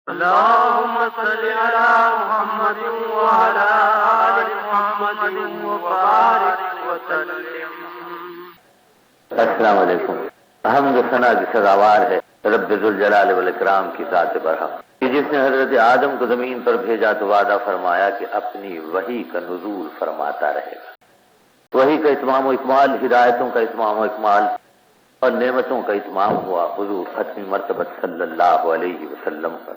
اللهم صل على محمد وعلى آل محمد وبارك وسلم۔ السلام علیکم۔ حمد و ثنا کی سزاوار ہے رب ذوالجلال والاکرام کی ذات برحق کہ جس نے حضرت آدم کو زمین پر بھیجا تو وعدہ فرمایا کہ اپنی وحی کا نزول فرماتا رہے گا۔ وحی کا اتمام و اکمال، ہدایتوں کا اتمام و اکمال اور نعمتوں کا اتمام ہوا حضور ختم مرتبت صلی اللہ علیہ وسلم پر۔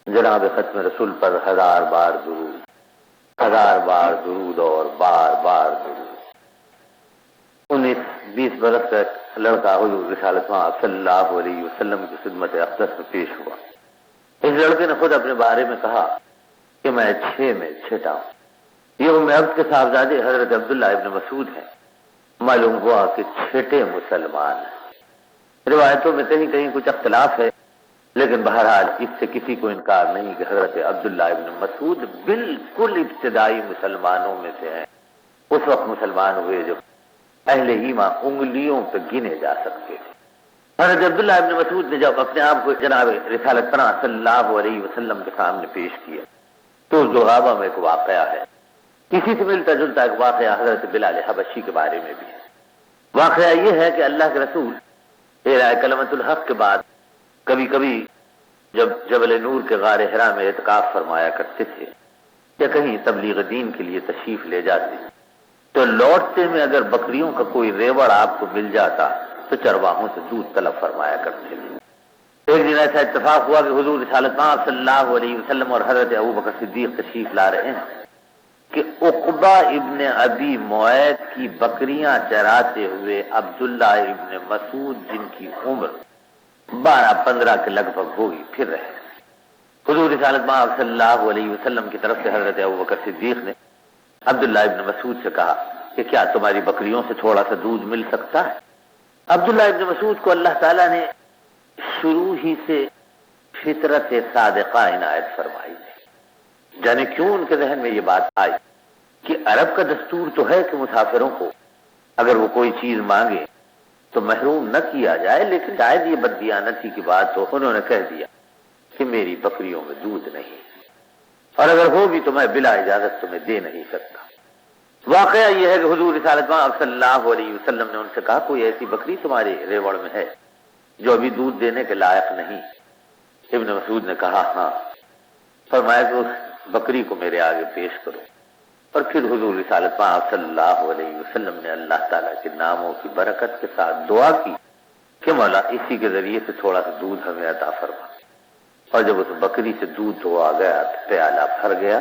جناب ختم رسول پر ہزار بار درود اور بار بار درود۔ 19-20 برس کا لڑکا حضور رسالت مآب صلی اللہ علیہ وسلم کی خدمت اقدس میں پیش ہوا۔ اس لڑکے نے خود اپنے بارے میں کہا کہ میں 6 میں چھٹا ہوں۔ یہ ام عبد کے صاحبزادے حضرت عبداللہ ابن مسعود ہیں۔ معلوم ہوا کہ چھٹے مسلمان ہیں۔ روایتوں میں کہیں کہیں کچھ اختلاف ہے، لیکن بہرحال اس سے کسی کو انکار نہیں کہ حضرت عبداللہ ابن مسعود بالکل ابتدائی مسلمانوں میں سے ہیں۔ اس وقت مسلمان ہوئے جب اہل ایمان انگلیوں پہ گنے جا سکتے تھے۔ حضرت عبداللہ ابن مسعود نے جب اپنے آپ کو جناب رسالت پناہ صلی اللہ علیہ وسلم کے سامنے پیش کیا تو زغابہ میں ایک واقعہ ہے۔ اسی سے ملتا جلتا ایک واقعہ حضرت بلال حبشی کے بارے میں بھی ہے۔ واقعہ یہ ہے کہ اللہ کے رسول اعلاء کلمت الحق کے بعد کبھی کبھی جب جبل نور کے غار حرا میں اعتکاف فرمایا کرتے تھے یا کہیں تبلیغ دین کے لیے تشریف لے جاتے تو لوٹتے میں اگر بکریوں کا کوئی ریوڑ آپ کو مل جاتا تو چرواہوں سے دودھ طلب فرمایا کرتے تھے۔ ایک دن ایسا اتفاق ہوا کہ حضور رسالت مآب صلی اللہ علیہ وسلم اور حضرت ابوبکر صدیق تشریف لا رہے ہیں کہ عقبہ ابن ابی معیط کی بکریاں چراتے ہوئے عبداللہ ابن مسعود جن کی عمر 12-15 کے لگ بھگ ہوگی پھر رہے۔ حضور رسالت مآب صلی اللہ علیہ وسلم کی طرف سے حضرت ابوبکر صدیق نے عبداللہ ابن مسعود سے کہا کہ کیا تمہاری بکریوں سے تھوڑا سا دودھ مل سکتا ہے؟ عبداللہ ابن مسعود کو اللہ تعالیٰ نے شروع ہی سے فطرت صادقہ عنایت فرمائی ہے۔ جانے کیوں ان کے ذہن میں یہ بات آئی کہ عرب کا دستور تو ہے کہ مسافروں کو اگر وہ کوئی چیز مانگے تو محروم نہ کیا جائے، لیکن شاید یہ بددیانتی کی بات ہو، انہوں نے کہہ دیا کہ میری بکریوں میں دودھ نہیں اور اگر ہو بھی تو میں بلا اجازت تمہیں دے نہیں سکتا۔ واقعہ یہ ہے کہ حضور رسالت مآب صلی اللہ علیہ وسلم نے ان سے کہا کوئی ایسی بکری تمہارے ریوڑ میں ہے جو ابھی دودھ دینے کے لائق نہیں؟ ابن مسعود نے کہا ہاں۔ فرمایا کہ اس بکری کو میرے آگے پیش کرو، اور پھر حضور رسالت مآب صلی اللہ علیہ وسلم نے اللہ تعالیٰ کے ناموں کی برکت کے ساتھ دعا کی کہ مولا اسی کے ذریعے سے تھوڑا سا دودھ ہمیں عطا فرما۔ اور جب اس بکری سے دودھ دھوا گیا تو پیالہ بھر گیا۔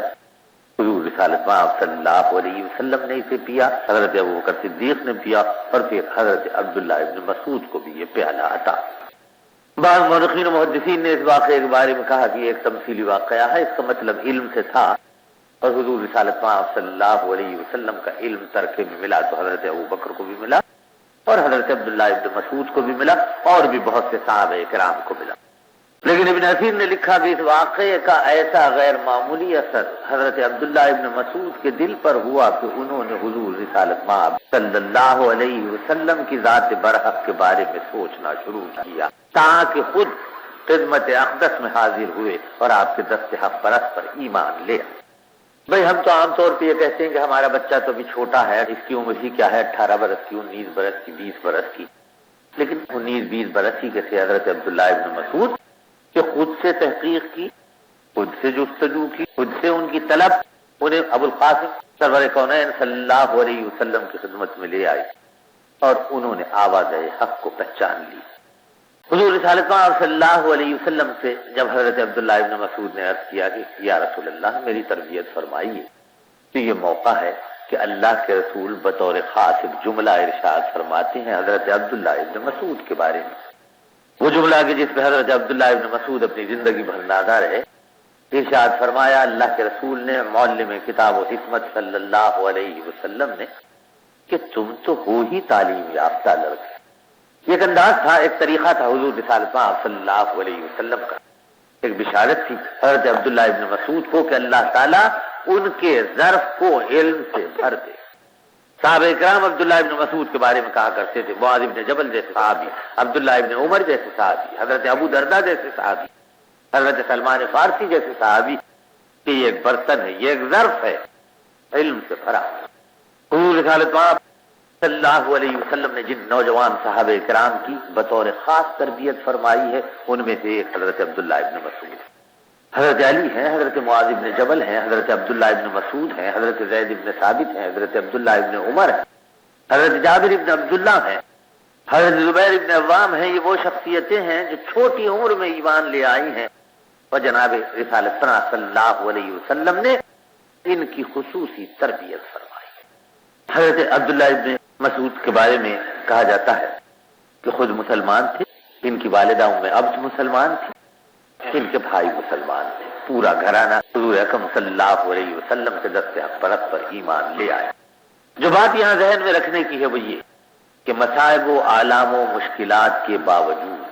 حضور رسالت مآب صلی اللہ علیہ وسلم نے اسے پیا، حضرت ابوبکر صدیق نے پیا، اور پھر حضرت عبداللہ ابن مسعود کو بھی یہ پیالہ عطا۔ بعض مورخین و محدثین نے اس واقعے کے بارے میں کہا کہ یہ ایک تمثیلی واقعہ ہے، اس کا مطلب علم سے تھا، اور حضور رسالت مآب صلی اللہ علیہ وسلم کا علم ترکے میں ملا تو حضرت ابوبکر کو بھی ملا اور حضرت عبداللہ ابن مسعود کو بھی ملا اور بھی بہت سے صحابہ کرام کو ملا۔ لیکن ابن اثیر نے لکھا کہ اس واقعے کا ایسا غیر معمولی اثر حضرت عبداللہ ابن مسعود کے دل پر ہوا کہ انہوں نے حضور رسالت مآب صلی اللہ علیہ وسلم کی ذات برحق کے بارے میں سوچنا شروع کیا، تاکہ خود خدمت اقدس میں حاضر ہوئے اور آپ کے دست حق پرست پر ایمان لے۔ بھئی ہم تو عام طور پہ یہ کہتے ہیں کہ ہمارا بچہ تو ابھی چھوٹا ہے، اس کی عمر ہی کیا ہے، 18 برس کی، 19 برس کی، 20 برس کی، لیکن 19-20 برس ہی کے تھے حضرت عبداللہ ابن مسعود کہ خود سے تحقیق کی، خود سے جستجو کی، خود سے ان کی طلب انہیں ابو القاسم سرور کونین صلی اللہ علیہ وسلم کی خدمت میں لے آئی اور انہوں نے آواز حق کو پہچان لی۔ حضور رسالت مآب صلی اللہ علیہ وسلم سے جب حضرت عبداللہ ابن مسعود نے عرض کیا کہ یا رسول اللہ میری تربیت فرمائیے، تو یہ موقع ہے کہ اللہ کے رسول بطور خاص ایک جملہ ارشاد فرماتے ہیں حضرت عبداللہ ابن مسعود کے بارے میں۔ وہ جملہ کہ جس پہ حضرت عبداللہ ابن مسعود اپنی زندگی بھر نازا رہے۔ ارشاد فرمایا اللہ کے رسول نے معلم کتاب و حکمت صلی اللہ علیہ وسلم نے کہ تم تو ہو ہی تعلیم یافتہ لڑکے۔ یہ ایک انداز تھا، ایک طریقہ تھا حضور رسالت مآب صلی اللہ علیہ وسلم کا، ایک بشارت تھی حضرت عبداللہ ابن مسعود کو کہ اللہ تعالیٰ ان کے ظرف کو علم سے بھر دے۔ صحابہ اکرام عبداللہ ابن مسعود کے بارے میں کہا کرتے تھے معاذ ابن جبل جیسے صحابی، عبداللہ ابن عمر جیسے صحابی، حضرت ابو دردہ جیسے صحابی، حضرت سلمان فارسی جیسے صحابی کہ یہ ایک برتن ہے، یہ ایک ظرف ہے علم سے بھرا۔ حضور رسالت مآب صلی اللہ علیہ وسلم نے جن نوجوان صحابہ کرام کی بطور خاص تربیت فرمائی ہے، ان میں سے ایک حضرت عبداللہ ابن مسعود ہے، حضرت علی ہیں، حضرت معاذ ابن جبل ہیں، حضرت عبداللہ ابن مسعود ہیں، حضرت زید ابن ثابت ہیں، حضرت عبداللہ ابن عمر ہیں، حضرت جابر ابن عبداللہ ہیں، حضرت زبیر ابن عوام ہیں۔ یہ وہ شخصیتیں ہیں جو چھوٹی عمر میں ایمان لے آئی ہیں، اور جناب رسالت پناہ صلی اللہ علیہ وسلم نے ان کی خصوصی تربیت فرمائی ہے۔ حضرت عبداللہ ابن مسعود کے بارے میں کہا جاتا ہے کہ خود مسلمان تھے، ان کی والدہ ام عبد مسلمان تھی، ان کے بھائی مسلمان تھے، پورا گھرانہ حضور اکرم صلی اللہ علیہ وسلم کے دست حق پرست پر ایمان لے آیا۔ جو بات یہاں ذہن میں رکھنے کی ہے وہ یہ کہ مصائب و آلام و مشکلات کے باوجود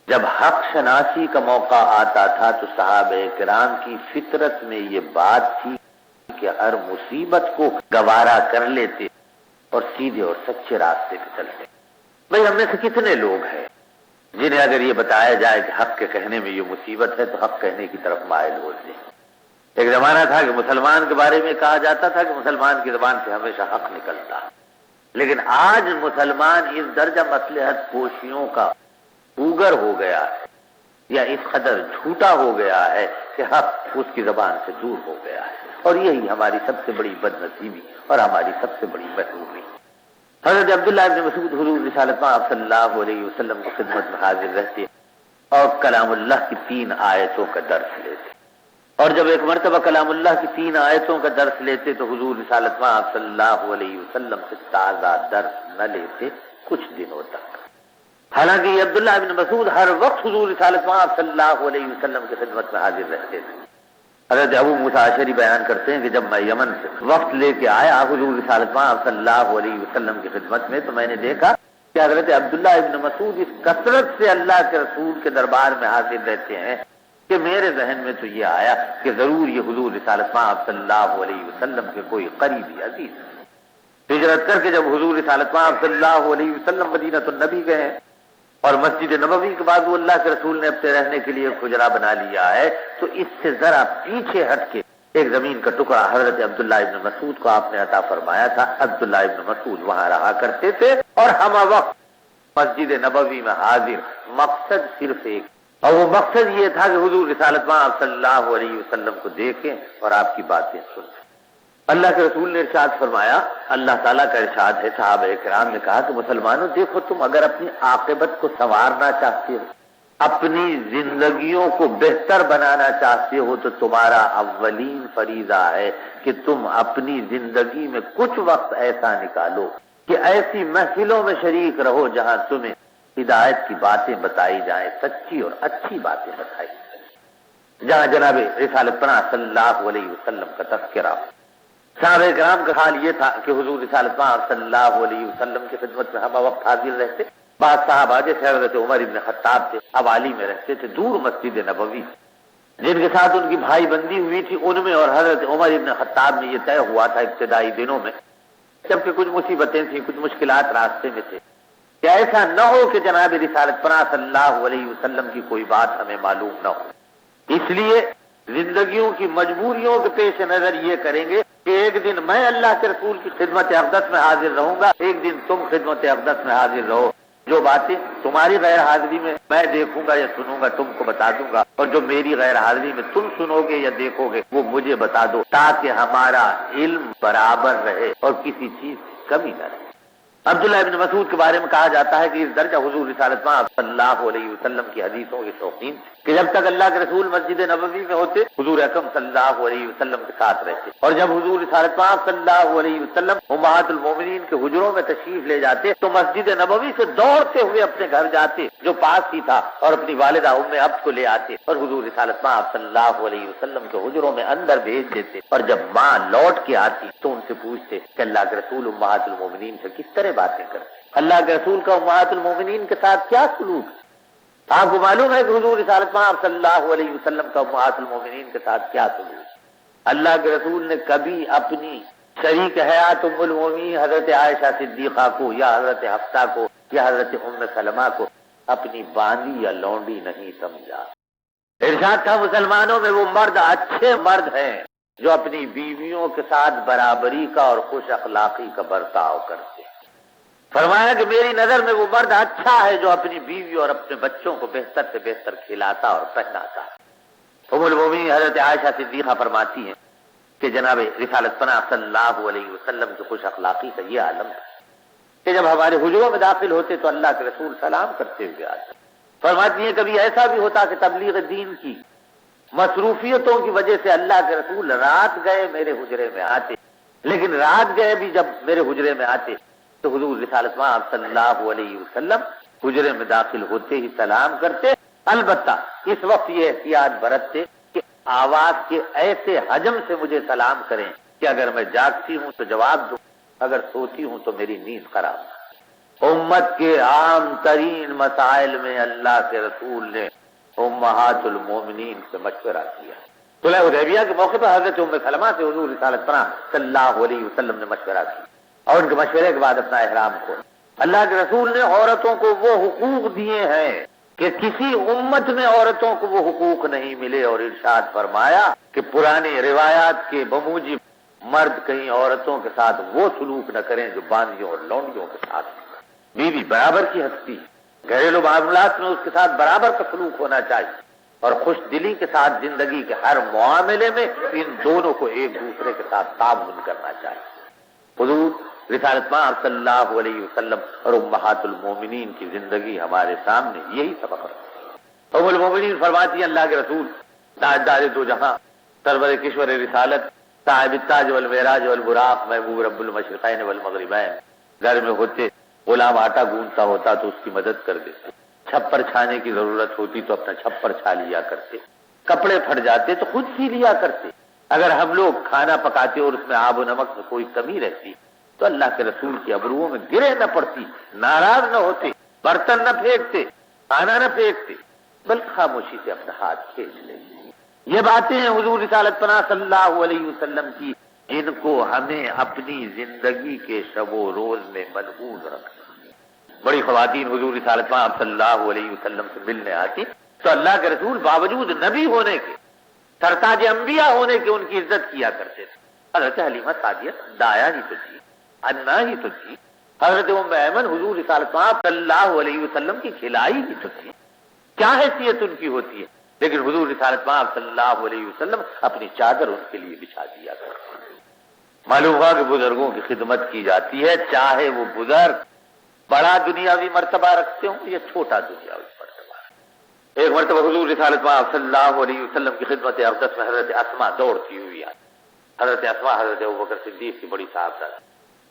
جب حق شناسی کا موقع آتا تھا تو صحابہ کرام کی فطرت میں یہ بات تھی کہ ہر مصیبت کو گوارا کر لیتے اور سیدھے اور سچے راستے پہ چلتے۔ بھئی ہم میں سے کتنے لوگ ہیں جنہیں اگر یہ بتایا جائے کہ حق کے کہنے میں یہ مصیبت ہے تو حق کہنے کی طرف مائل ہوتے ہیں۔ ایک زمانہ تھا کہ مسلمان کے بارے میں کہا جاتا تھا کہ مسلمان کی زبان سے ہمیشہ حق نکلتا، لیکن آج مسلمان اس درجہ مصلحت پوشیوں کا اوگر ہو گیا ہے یا اس قدر جھوٹا ہو گیا ہے کہ حق اس کی زبان سے دور ہو گیا ہے، اور یہی ہماری سب سے بڑی بد نصیبی اور ہماری سب سے بڑی محرومی۔ حضرت عبداللہ ابن مسعود حضور رسالت مآب صلی اللہ علیہ وسلم کی خدمت میں حاضر رہتے اور کلام اللہ کی 3 آیتوں کا درس لیتے، اور جب ایک مرتبہ کلام اللہ کی 3 آیتوں کا درس لیتے تو حضور رسالت مآب صلی اللہ علیہ وسلم سے تازہ درس نہ لیتے کچھ دنوں تک۔ حالانکہ یہ عبداللہ ابن مسعود ہر وقت حضور رسالت مآب صلی اللہ علیہ وسلم کی خدمت میں حاضر رہتے تھے۔ حضرت ابو موسیٰ اشعری بیان کرتے ہیں کہ جب میں یمن سے وقت لے کے آیا حضور رسالت مآب صلی اللہ علیہ وسلم کی خدمت میں تو میں نے دیکھا کہ حضرت عبداللہ ابن مسعود اس کثرت سے اللہ کے رسول کے دربار میں حاضر رہتے ہیں کہ میرے ذہن میں تو یہ آیا کہ ضرور یہ حضور رسالت مآب صلی اللہ علیہ وسلم کے کوئی قریبی عزیز ہے۔ ہجرت کر کے جب حضور رسالت مآب صلی اللہ علیہ وسلم مدینہ النبی گئے اور مسجد نبوی کے بعد وہ اللہ کے رسول نے اپنے رہنے کے لیے حجرہ بنا لیا ہے، تو اس سے ذرا پیچھے ہٹ کے ایک زمین کا ٹکڑا حضرت عبداللہ ابن مسعود کو آپ نے عطا فرمایا تھا۔ عبداللہ ابن مسعود وہاں رہا کرتے تھے اور ہم وقت مسجد نبوی میں حاضر، مقصد صرف ایک، اور وہ مقصد یہ تھا کہ حضور رسالت مآب صلی اللہ علیہ وسلم کو دیکھیں اور آپ کی باتیں سنیں۔ اللہ کے رسول نے ارشاد فرمایا، اللہ تعالیٰ کا ارشاد ہے، صحابہ کرام نے کہا کہ مسلمانوں دیکھو تم اگر اپنی عاقبت کو سنوارنا چاہتے ہو، اپنی زندگیوں کو بہتر بنانا چاہتے ہو تو تمہارا اولین فریضہ ہے کہ تم اپنی زندگی میں کچھ وقت ایسا نکالو کہ ایسی محفلوں میں شریک رہو جہاں تمہیں ہدایت کی باتیں بتائی جائیں، سچی اور اچھی باتیں بتائی جائیں، جہاں جناب رسالت پناہ صلی اللہ علیہ وسلم کا تذکرہ۔ صحابہ کرام کا حال یہ تھا کہ حضور رسالت پاک صلی اللہ علیہ وسلم کی خدمت میں ہم وقت حاضر رہتے۔ بعض صحابہ جیسے حضرت عمر ابن خطاب تھے، حوالی میں رہتے تھے دور مسجد نبوی، جن کے ساتھ ان کی بھائی بندی ہوئی تھی، ان میں اور حضرت عمر ابن خطاب میں یہ طے ہوا تھا ابتدائی دنوں میں، جبکہ کچھ مصیبتیں تھیں، کچھ مشکلات راستے میں تھے، کہ ایسا نہ ہو کہ جناب رسالت پناہ صلی اللہ علیہ وسلم کی کوئی بات ہمیں معلوم نہ ہو۔ اس لیے زندگیوں کی مجبوریوں کے پیش نظر یہ کریں گے کہ ایک دن میں اللہ کے رسول کی خدمت اقدس میں حاضر رہوں گا، ایک دن تم خدمت اقدس میں حاضر رہو، جو باتیں تمہاری غیر حاضری میں میں دیکھوں گا یا سنوں گا تم کو بتا دوں گا، اور جو میری غیر حاضری میں تم سنو گے یا دیکھو گے وہ مجھے بتا دو، تاکہ ہمارا علم برابر رہے اور کسی چیز کی کمی نہ رہے۔ عبداللہ ابن مسعود کے بارے میں کہا جاتا ہے کہ اس درجہ حضور رسالت پاک صلی اللہ علیہ وسلم کی حدیثوں کے شوقین کہ جب تک اللہ کے رسول مسجد نبوی میں ہوتے حضور اکرم صلی اللہ علیہ وسلم کے ساتھ رہتے، اور جب حضور رسالت پاک صلی اللہ علیہ وسلم امہات المومنین کے حجروں میں تشریف لے جاتے تو مسجد نبوی سے دوڑتے ہوئے اپنے گھر جاتے جو پاس ہی تھا، اور اپنی والدہ ام عبد کو لے آتے اور حضور رسالت پاک صلی اللہ علیہ وسلم کے حجروں میں اندر بھیج دیتے، اور جب ماں لوٹ کے آتی تو ان سے پوچھتے کہ اللہ کے رسول امہات المومنین سے کس طرح باتیں کرتے، اللہ کے رسول کا امہات المومنین کے ساتھ کیا سلوک ہے۔ آپ کو معلوم ہے کہ حضور رسالت پاک صلی اللہ علیہ وسلم کا امہات المومنین کے ساتھ کیا سلوک ہے۔ اللہ کے رسول نے کبھی اپنی شریک حیات ام المومنین حضرت عائشہ صدیقہ کو یا حضرت حفصہ کو یا حضرت ام سلمہ کو اپنی باندی یا لونڈی نہیں سمجھا، ارشاد تھا مسلمانوں میں وہ مرد اچھے مرد ہیں جو اپنی بیویوں کے ساتھ برابری کا اور خوش اخلاقی کا برتاؤ کرتے ہیں۔ فرمایا کہ میری نظر میں وہ مرد اچھا ہے جو اپنی بیوی اور اپنے بچوں کو بہتر سے بہتر کھلاتا اور پہناتا ہے۔ ام المومنین حضرت عائشہ صدیقہ فرماتی ہیں کہ جناب رسالت پناہ صلی اللہ علیہ وسلم کی خوش اخلاقی کا یہ عالم تھا کہ جب ہمارے حجروں میں داخل ہوتے تو اللہ کے رسول سلام کرتے ہوئے آتے۔ فرماتی ہیں کبھی ایسا بھی ہوتا کہ تبلیغ دین کی مصروفیتوں کی وجہ سے اللہ کے رسول رات گئے میرے حجرے میں آتے، لیکن رات گئے بھی جب میرے حجرے میں آتے تو حضور رسالت پاک صلی اللہ علیہ وسلم حجرے میں داخل ہوتے ہی سلام کرتے، البتہ اس وقت یہ احتیاط برتتے کہ آواز کے ایسے حجم سے مجھے سلام کریں کہ اگر میں جاگتی ہوں تو جواب دوں، اگر سوتی ہوں تو میری نیند خراب ہو۔ امت کے عام ترین مسائل میں اللہ کے رسول نے امہات المومنین سے مشورہ کیا۔ صلح حدیبیہ کے موقع پر حضرت ام سلمہ سے حضور رسالت پناہ صلی اللہ علیہ وسلم نے مشورہ کیا اور ان کے مشورے کے بعد اپنا احرام کھولا۔ اللہ کے رسول نے عورتوں کو وہ حقوق دیے ہیں کہ کسی امت میں عورتوں کو وہ حقوق نہیں ملے، اور ارشاد فرمایا کہ پرانی روایات کے بموجب مرد کہیں عورتوں کے ساتھ وہ سلوک نہ کریں جو باندیوں اور لونڈیوں کے ساتھ۔ بیوی برابر کی ہستی، گھریلو معاملات میں اس کے ساتھ برابر کا سلوک ہونا چاہیے، اور خوش دلی کے ساتھ زندگی کے ہر معاملے میں ان دونوں کو ایک دوسرے کے ساتھ تعاون کرنا چاہیے۔ حضور رسالت پاک صلی اللہ علیہ وسلم اور امہات المومنین کی زندگی ہمارے سامنے یہی سبق ہے۔ ام المومنین فرماتی ہیں اللہ کے رسول تاجدار دو جہاں، سرور کشور رسالت، صاحب التاج والمعراج والبراق، محبوب رب المشرقین والمغربین، گھر میں ہوتے غلام آٹا گوندتا ہوتا تو اس کی مدد کر دیتے، چھپر چھانے کی ضرورت ہوتی تو اپنا چھپر چھا لیا کرتے، کپڑے پھٹ جاتے تو خود سی لیا کرتے، اگر ہم لوگ کھانا پکاتے اور اس میں آب و نمک میں کوئی کمی رہتی تو اللہ کے رسول کی ابروؤں میں گرے نہ پڑتی، ناراض نہ ہوتے، برتن نہ پھینکتے، کھانا نہ پھینکتے، بلکہ خاموشی سے اپنا ہاتھ کھینچ لیتے۔ یہ باتیں ہیں حضور رسالت پناہ صلی اللہ علیہ وسلم کی، ان کو ہمیں اپنی زندگی کے شب و روز میں ملحوظ رکھنا۔ بڑی خواتین حضور رسالت پناہ صلی اللہ علیہ وسلم سے ملنے آتی تو اللہ کے رسول باوجود نبی ہونے کے، سرتاج انبیاء ہونے کے ان کی عزت کیا کرتے تھے۔ حضرت حلیمہ سعدیہ دایا ہی تو تھی، انا ہی تو تھی، حضرت ام ایمن حضور رسالت پاک صلی اللہ علیہ وسلم کی کھلائی ہی تو تھی، کیا حیثیت ان کی ہوتی ہے، لیکن حضور رسالت پاک صلی اللہ علیہ وسلم اپنی چادر ان کے لیے بچھا دیا کرتے ہیں۔ معلوم ہوا کہ بزرگوں کی خدمت کی جاتی ہے، چاہے وہ بزرگ بڑا دنیاوی مرتبہ رکھتے ہوں یا چھوٹا دنیاوی مرتبہ۔ ایک مرتبہ حضور رسالت پاک صلی اللہ علیہ وسلم کی خدمت اقدس میں حضرت اسماء دوڑتی ہوئی آئی۔ حضرت اسماء حضرت ابوبکر صدیق کی بڑی صاحبزادہ،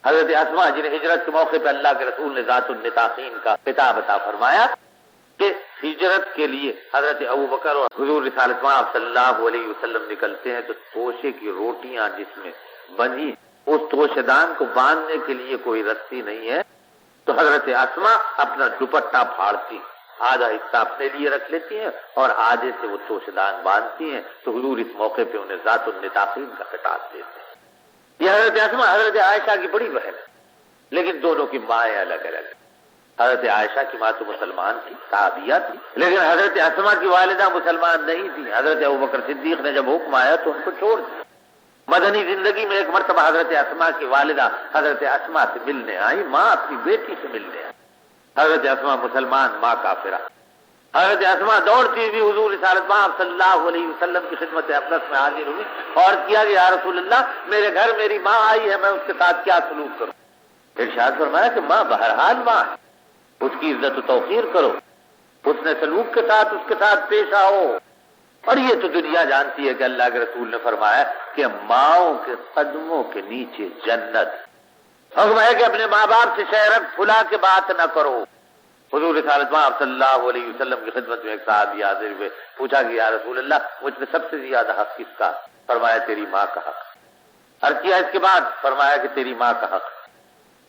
حضرت اسماء جنہیں ہجرت کے موقع پہ اللہ کے رسول نے ذات النطاقین کا خطاب عطا فرمایا کہ ہجرت کے لیے حضرت ابوبکر اور حضور رسالت پاک صلی اللہ علیہ وسلم نکلتے ہیں تو توشے کی روٹیاں جس میں بندھی، اس توشے دان کو باندھنے کے لیے کوئی رسی نہیں ہے، تو حضرت اسماء اپنا دوپٹہ پھاڑتی، آدھا حصہ اپنے لیے رکھ لیتی ہیں اور آدھے سے وہ توشے دان باندھتی ہیں، تو حضور اس موقع پہ انہیں ذات النطاقین کا خطاب دیتے ہیں۔ یہ حضرت اسماء حضرت عائشہ کی بڑی بہن ہے، لیکن دونوں کی مائیں الگ الگ ہیں۔ حضرت عائشہ کی ماں تو مسلمان تھی، صحابیہ تھی، لیکن حضرت اسماء کی والدہ مسلمان نہیں تھی۔ حضرت ابوبکر صدیق نے جب حکم آیا تو ان کو چھوڑ دیا۔ مدنی زندگی میں ایک مرتبہ حضرت اسماء کی والدہ حضرت اسماء سے ملنے آئی، ماں اپنی بیٹی سے ملنے آئی۔ حضرت اسماء مسلمان، ماں کافرہ۔ حضرت اسماء دوڑتی ہوئی حضور رسالت پاک صلی اللہ علیہ وسلم کی خدمت اقدس میں حاضر ہوئی اور کیا کہ یا رسول اللہ، میرے گھر میری ماں آئی ہے، میں اس کے ساتھ کیا سلوک کروں؟ ارشاد فرمایا کہ ماں بہرحال ماں ہے، اس کی عزت و توقیر کرو، اس نے سلوک کے ساتھ اس کے ساتھ پیش آؤ۔ اور یہ تو دنیا جانتی ہے کہ اللہ کے رسول نے فرمایا کہ ماؤں کے قدموں کے نیچے جنت۔ حکم ہے کہ اپنے ماں باپ سے شہرت پھلا کے بات نہ کرو۔ حضور رسالت پاک صلی اللہ علیہ وسلم کی خدمت میں ایک صحابی حاضر ہوئے، پوچھا کہ یا رسول اللہ، مجھ میں سب سے زیادہ حق کس کا؟ فرمایا تیری ماں کا حق۔ عرض کیا اس کے بعد؟ فرمایا کہ تیری ماں کا حق۔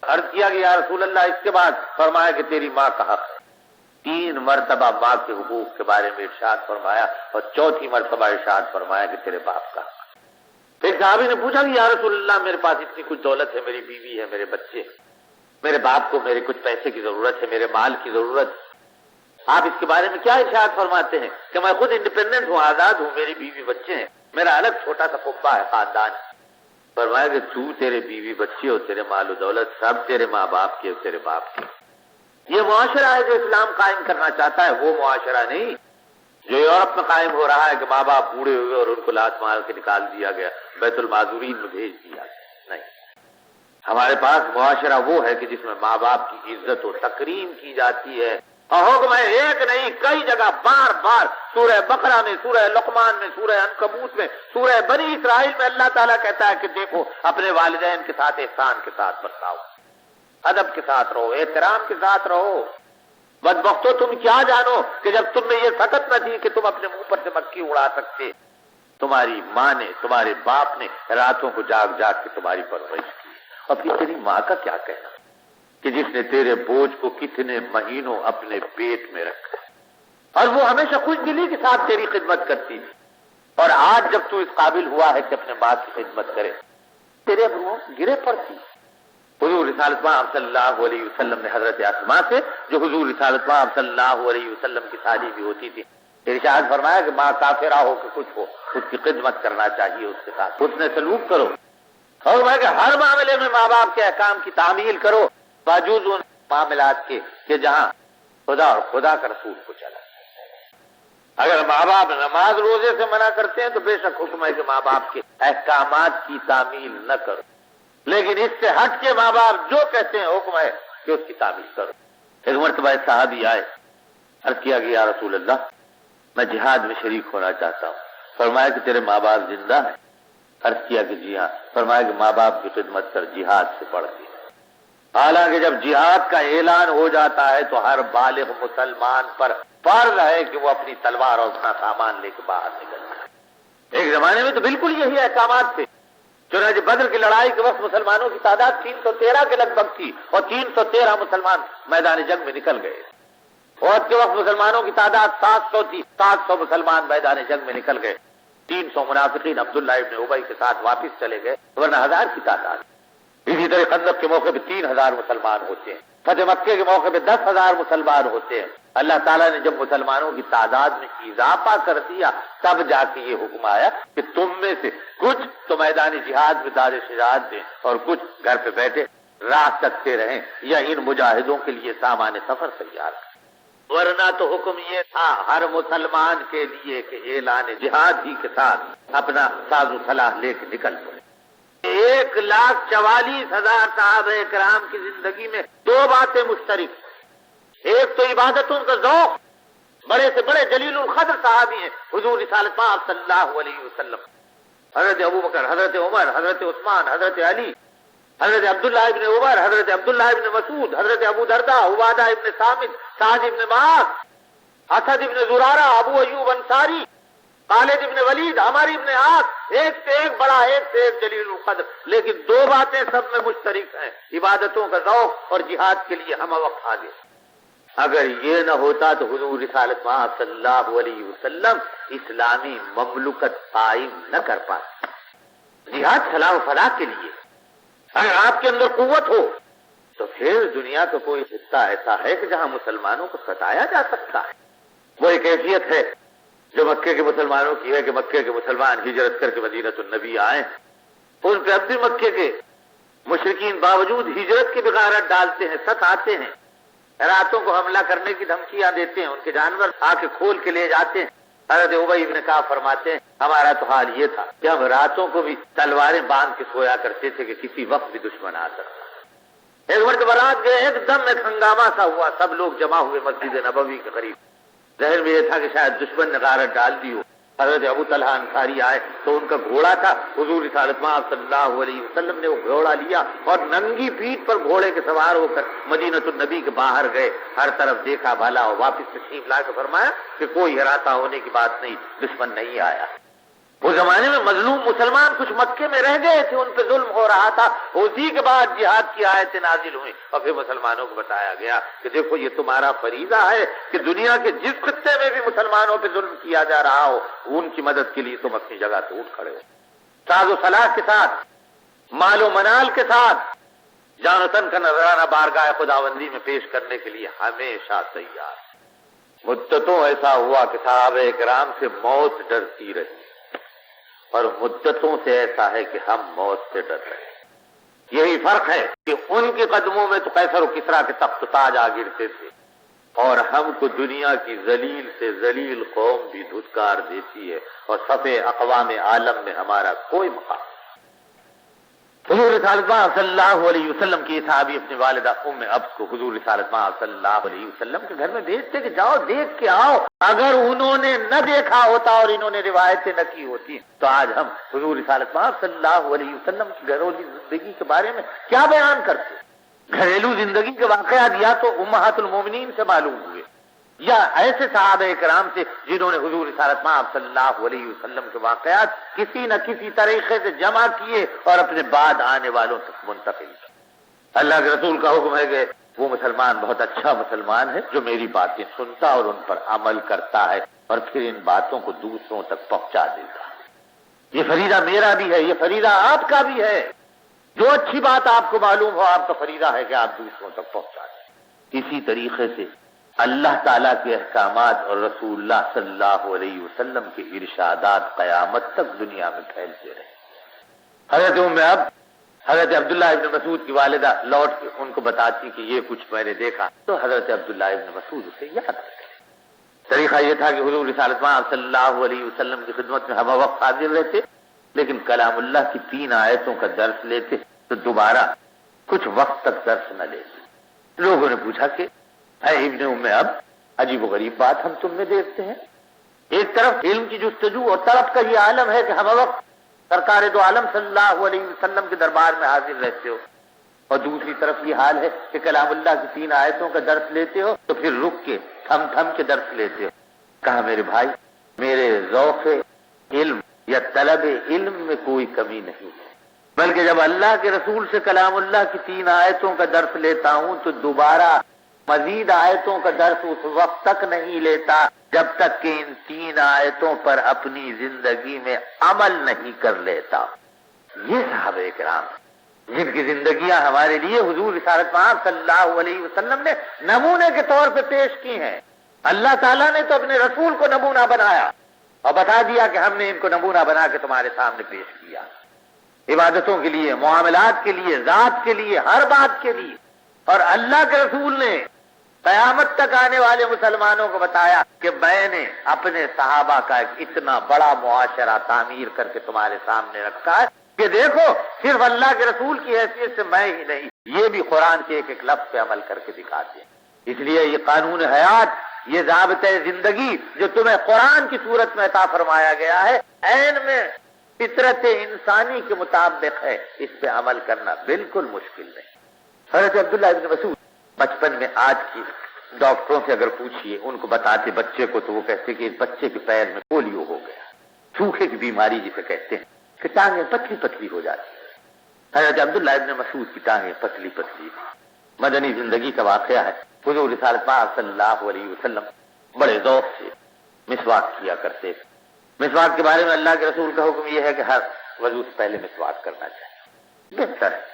عرض کیا کہ یا رسول اللہ اس کے بعد؟ فرمایا کہ تیری ماں کا حق۔ 3 مرتبہ ماں کے حقوق کے بارے میں ارشاد فرمایا اور 4تھی مرتبہ ارشاد فرمایا کہ تیرے باپ کا حق۔ ایک صحابی نے پوچھا کہ یا رسول اللہ، میرے پاس اتنی کچھ دولت ہے، میری بیوی ہے، میرے بچے ہیں، میرے باپ کو میرے کچھ پیسے کی ضرورت ہے، میرے مال کی ضرورت ہے، آپ اس کے بارے میں کیا ارشاد فرماتے ہیں کہ میں خود انڈیپینڈنٹ ہوں، آزاد ہوں، میری بیوی بچے ہیں، میرا الگ چھوٹا سا قبہ ہے، خاندان ہے۔ فرمایا کہ تو، تیرے بیوی بچے اور تیرے مال و دولت سب تیرے ماں باپ کے اور تیرے باپ کے۔ یہ معاشرہ ہے جو اسلام قائم کرنا چاہتا ہے، وہ معاشرہ نہیں جو یورپ میں قائم ہو رہا ہے کہ ماں باپ بوڑھے ہوئے اور ان کو لات مار کے نکال دیا گیا، بیت المعذورین میں بھیج دیا گیا۔ نہیں، ہمارے پاس معاشرہ وہ ہے کہ جس میں ماں باپ کی عزت و تکریم کی جاتی ہے، اور حکم ہے ایک نہیں کئی جگہ بار بار، سورہ بقرہ میں، سورہ لقمان میں، سورہ عنکبوت میں، سورہ بنی اسرائیل میں اللہ تعالیٰ کہتا ہے کہ دیکھو اپنے والدین کے ساتھ احسان کے ساتھ برتاؤ، ادب کے ساتھ رہو، احترام کے ساتھ رہو۔ بدبختو تم کیا جانو کہ جب تم میں یہ سکت نہ تھی کہ تم اپنے منہ پر سے مکھی اڑا سکتے، تمہاری ماں نے، تمہارے باپ نے راتوں کو جاگ جاگ کے تمہاری پرورش کی، اور پھر تیری ماں کا کیا کہنا کہ جس نے تیرے بوجھ کو کتنے مہینوں اپنے پیٹ میں رکھا، اور وہ ہمیشہ خوش دلی کے ساتھ تیری خدمت کرتی تھی، اور آج جب تو اس قابل ہوا ہے کہ اپنے ماں کی خدمت کرے، تیرے ابرو گرے پڑتی۔ حضور رسالت مآب صلی اللہ علیہ وسلم نے حضرت اسماء سے، جو حضور رسالت مآب صلی اللہ علیہ وسلم کی سالی بھی ہوتی تھی، ارشاد فرمایا کہ ماں کافرہ ہو کہ کچھ ہو، اس کی خدمت کرنا چاہیے، اس کے ساتھ حسن سلوک کرو، اور میں کہ ہر معاملے میں ماں باپ کے احکام کی تعمیل کرو، باوجود ان معاملات کے کہ جہاں خدا اور خدا کا رسول کو چلا۔ اگر ماں باپ نماز روزے سے منع کرتے ہیں تو بے شک حکم ہے کہ ماں باپ کے احکامات کی تعمیل نہ کرو، لیکن اس سے ہٹ کے ماں باپ جو کہتے ہیں حکم ہے کہ اس کی تعمیل کرو۔ ایک مرتبہ صحابی آئے، عرض کیا کہ یا رسول اللہ میں جہاد میں شریک ہونا چاہتا ہوں۔ فرمایا کہ تیرے ماں باپ زندہ ہیں؟ عرض کیا کہ جی ہاں۔ فرمایا کہ ماں باپ کی خدمت کر جہاد سے بڑھتی ہے۔ حالانکہ جب جہاد کا اعلان ہو جاتا ہے تو ہر بالغ مسلمان پر فرض ہے کہ وہ اپنی تلوار اور اپنا سامان لے کے باہر نکل جائے۔ ایک زمانے میں تو بالکل یہی احکامات تھے، چنانچہ بدر کی لڑائی کے وقت مسلمانوں کی تعداد 313 کے لگ بھگ تھی، اور 313 مسلمان میدان جنگ میں نکل گئے۔ عہد کے وقت مسلمانوں کی تعداد 700 تھی، 700 مسلمان میدان جنگ میں نکل گئے، 300 منافقین عبداللہ ابن ابی کے ساتھ واپس چلے گئے، ورنہ 1000 کی تعداد۔ اسی طرح خندق کے موقع پہ 3000 مسلمان ہوتے ہیں، فتح مکے کے موقع پہ 10,000 مسلمان ہوتے ہیں۔ اللہ تعالیٰ نے جب مسلمانوں کی تعداد میں اضافہ کر دیا تب جا کے یہ حکم آیا کہ تم میں سے کچھ تو میدان جہاد میں داد شجاعت دیں اور کچھ گھر پہ بیٹھے راہ تکتے رہیں یا ان مجاہدوں کے لیے سامان سفر تیار کریں۔ ورنہ تو حکم یہ تھا ہر مسلمان کے لیے کہ اعلان جہاد ہی کے ساتھ اپنا ساز و سلاح لے کے نکل پڑے۔ 1,44,000 صحابہ کرام کی زندگی میں 2 باتیں مشترک، ایک تو عبادتوں کا ذوق، بڑے سے بڑے جلیل القدر صحابی ہیں حضور رسالت مآب صلی اللہ علیہ وسلم، حضرت ابوبکر، حضرت عمر، حضرت عثمان، حضرت علی، حضرت عبداللہ ابن عمر، حضرت عبداللہ ابن مسعود، حضرت ابو درداء، عبادہ ابن صامت، سعد ابن معاذ، اسد ابن زرارہ، ابو ایوب انصاری، خالد ابن ولید، عمر ابن عاص، ایک سے ایک بڑا، ایک سے ایک جلیل القدر، لیکن 2 باتیں سب میں مشترک ہیں، عبادتوں کا ذوق اور جہاد کے لیے ہم وقت حاضر۔ اگر یہ نہ ہوتا تو حضور رسالت مآب صلی اللہ علیہ وسلم اسلامی مملکت قائم نہ کر پاتے۔ جہاد صلاح و فلاح کے لیے، اگر آپ کے اندر قوت ہو تو پھر دنیا کا کوئی حصہ ایسا ہے کہ جہاں مسلمانوں کو ستایا جا سکتا ہے۔ وہ ایک کیفیت ہے جو مکے کے مسلمانوں کی ہے کہ مکے کے مسلمان ہجرت کر کے مدینۃ النبی آئے، ان پہ اب بھی مکے کے مشرکین باوجود ہجرت کے بغارت ڈالتے ہیں، ستاتے ہیں، راتوں کو حملہ کرنے کی دھمکیاں دیتے ہیں، ان کے جانور آ کے کھول کے لے جاتے ہیں۔ حضرت ابی ابن کعب فرماتے ہیں ہمارا تو حال یہ تھا کہ ہم راتوں کو بھی تلواریں باندھ کے سویا کرتے تھے کہ کسی وقت بھی دشمن آ سکتا۔ ایک مرتبہ رات گئے، ایک دم ایک ہنگامہ سا ہوا، سب لوگ جمع ہوئے مسجد نبوی کے قریب، ظاہر میں یہ تھا کہ شاید دشمن نے غارت ڈال دی ہو۔ حضرت ابو طلحہ انصاری آئے تو ان کا گھوڑا تھا، حضور رسالت مآب صلی اللہ علیہ وسلم نے وہ گھوڑا لیا اور ننگی پیٹھ پر گھوڑے کے سوار ہو کر مدینۃ النبی کے باہر گئے، ہر طرف دیکھا بھالا اور واپس تشریف لا کے فرمایا کہ کوئی ہراتا ہونے کی بات نہیں، دشمن نہیں آیا۔ اس زمانے میں مظلوم مسلمان کچھ مکے میں رہ گئے تھے، ان پہ ظلم ہو رہا تھا، اسی کے بعد جہاد کی آیتیں نازل ہوئیں اور پھر مسلمانوں کو بتایا گیا کہ دیکھو یہ تمہارا فریضہ ہے کہ دنیا کے جس خطے میں بھی مسلمانوں پہ ظلم کیا جا رہا ہو ان کی مدد کے لیے تم اپنی جگہ سے اٹھ کھڑے ہو، ساز و صلاح کے ساتھ، مال و منال کے ساتھ، جان و تن کا نذرانہ بارگاہ خداوندی میں پیش کرنے کے لیے ہمیشہ تیار۔ مدتوں ایسا ہوا کہ صحابہ کرام سے موت ڈرتی رہی، اور مدتوں سے ایسا ہے کہ ہم موت سے ڈر رہے ہیں۔ یہی فرق ہے کہ ان کے قدموں میں تو قیصر و کسریٰ کے تخت و تاج آ گرتے تھے، اور ہم کو دنیا کی ذلیل سے ذلیل قوم بھی دھتکار دیتی ہے، اور صفِ اقوام عالم میں ہمارا کوئی مقام نہیں۔ حضور رسالت صلی اللہ علیہ وسلم کی صحابی اپنی والدہ ام عبس کو حضور رسالت صلی اللہ علیہ وسلم کے گھر میں بھیجتے کہ جاؤ دیکھ کے آؤ۔ اگر انہوں نے نہ دیکھا ہوتا اور انہوں نے روایتیں نہ کی ہوتی تو آج ہم حضور رسالت صلی اللہ علیہ وسلم کی گھریلو زندگی کے بارے میں کیا بیان کرتے؟ گھریلو زندگی کے واقعات یا تو امہات المومنین سے معلوم ہوئے، یا ایسے صحابہ کرام سے جنہوں نے حضور رسالت صلی اللہ علیہ وسلم کے واقعات کسی نہ کسی طریقے سے جمع کیے اور اپنے بعد آنے والوں تک منتقل کیے۔ اللہ کے رسول کا حکم ہے کہ وہ مسلمان بہت اچھا مسلمان ہے جو میری باتیں سنتا اور ان پر عمل کرتا ہے اور پھر ان باتوں کو دوسروں تک پہنچا دیتا ہے۔ یہ فریضہ میرا بھی ہے، یہ فریضہ آپ کا بھی ہے۔ جو اچھی بات آپ کو معلوم ہو آپ کا فریضہ ہے کہ آپ دوسروں تک پہنچا دیں۔ اسی طریقے سے اللہ تعالیٰ کے احکامات اور رسول اللہ صلی اللہ علیہ وسلم کے ارشادات قیامت تک دنیا میں پھیلتے رہے۔ حضرت ام عبد حضرت عبداللہ ابن مسعود کی والدہ لوٹ کے ان کو بتاتی کہ یہ کچھ میں نے دیکھا، تو حضرت عبداللہ ابن مسعود اسے یاد رکھتے۔ طریقہ یہ تھا کہ حضور رسالت صلی اللہ علیہ وسلم کی خدمت میں ہم وقت حاضر رہتے، لیکن کلام اللہ کی 3 آیتوں کا درس لیتے تو دوبارہ کچھ وقت تک درس نہ لیتے۔ لوگوں نے پوچھا کہ اے ابن ام عبد، عجیب و غریب بات ہم تم میں دیکھتے ہیں، ایک طرف علم کی جستجو اور طلب کا یہ عالم ہے کہ ہم وقت سرکار دو عالم صلی اللہ علیہ وسلم کے دربار میں حاضر رہتے ہو، اور دوسری طرف یہ حال ہے کہ کلام اللہ کی 3 آیتوں کا درس لیتے ہو تو پھر رک کے تھم تھم کے درس لیتے ہو۔ کہا میرے بھائی، میرے ذوق علم یا طلب علم میں کوئی کمی نہیں ہے، بلکہ جب اللہ کے رسول سے کلام اللہ کی 3 آیتوں کا درس لیتا ہوں تو دوبارہ مزید آیتوں کا درس اس وقت تک نہیں لیتا جب تک کہ ان 3 آیتوں پر اپنی زندگی میں عمل نہیں کر لیتا۔ یہ صحابہ کرام جن کی زندگیاں ہمارے لیے حضور رسالت صلی اللہ علیہ وسلم نے نمونے کے طور پہ پیش کی ہیں۔ اللہ تعالیٰ نے تو اپنے رسول کو نمونہ بنایا اور بتا دیا کہ ہم نے ان کو نمونہ بنا کے تمہارے سامنے پیش کیا، عبادتوں کے لیے، معاملات کے لیے، ذات کے لیے، ہر بات کے لیے۔ اور اللہ کے رسول نے قیامت تک آنے والے مسلمانوں کو بتایا کہ میں نے اپنے صحابہ کا ایک اتنا بڑا معاشرہ تعمیر کر کے تمہارے سامنے رکھا ہے کہ دیکھو، صرف اللہ کے رسول کی حیثیت سے میں ہی نہیں، یہ بھی قرآن کے ایک لفظ پہ عمل کر کے دکھاتے ہیں۔ اس لیے یہ قانون حیات، یہ ضابطۂ زندگی جو تمہیں قرآن کی صورت میں عطا فرمایا گیا ہے، عین میں فطرت انسانی کے مطابق ہے، اس پہ عمل کرنا بالکل مشکل نہیں۔ حضرت عبداللہ ابن مسعود بچپن میں، آج کی ڈاکٹروں سے اگر پوچھئے ان کو بتاتے بچے کو تو وہ کہتے کہ اس بچے کے پیر میں پولیو ہو گیا، سوکھے کی بیماری جسے کہتے ہیں، کہ ٹانگیں پتلی پتلی ہو جاتی ہیں۔ حضرت عبداللہ ابن مسعود کی ٹانگیں پتلی پتلی تھی۔ مدنی زندگی کا واقعہ ہے، حضور رسالت صلی اللہ علیہ وسلم بڑے ذوق سے مسواک کیا کرتے تھے۔ مسواک کے بارے میں اللہ کے رسول کا حکم یہ ہے کہ ہر وضو سے پہلے مسواک کرنا چاہیے، بہتر ہے،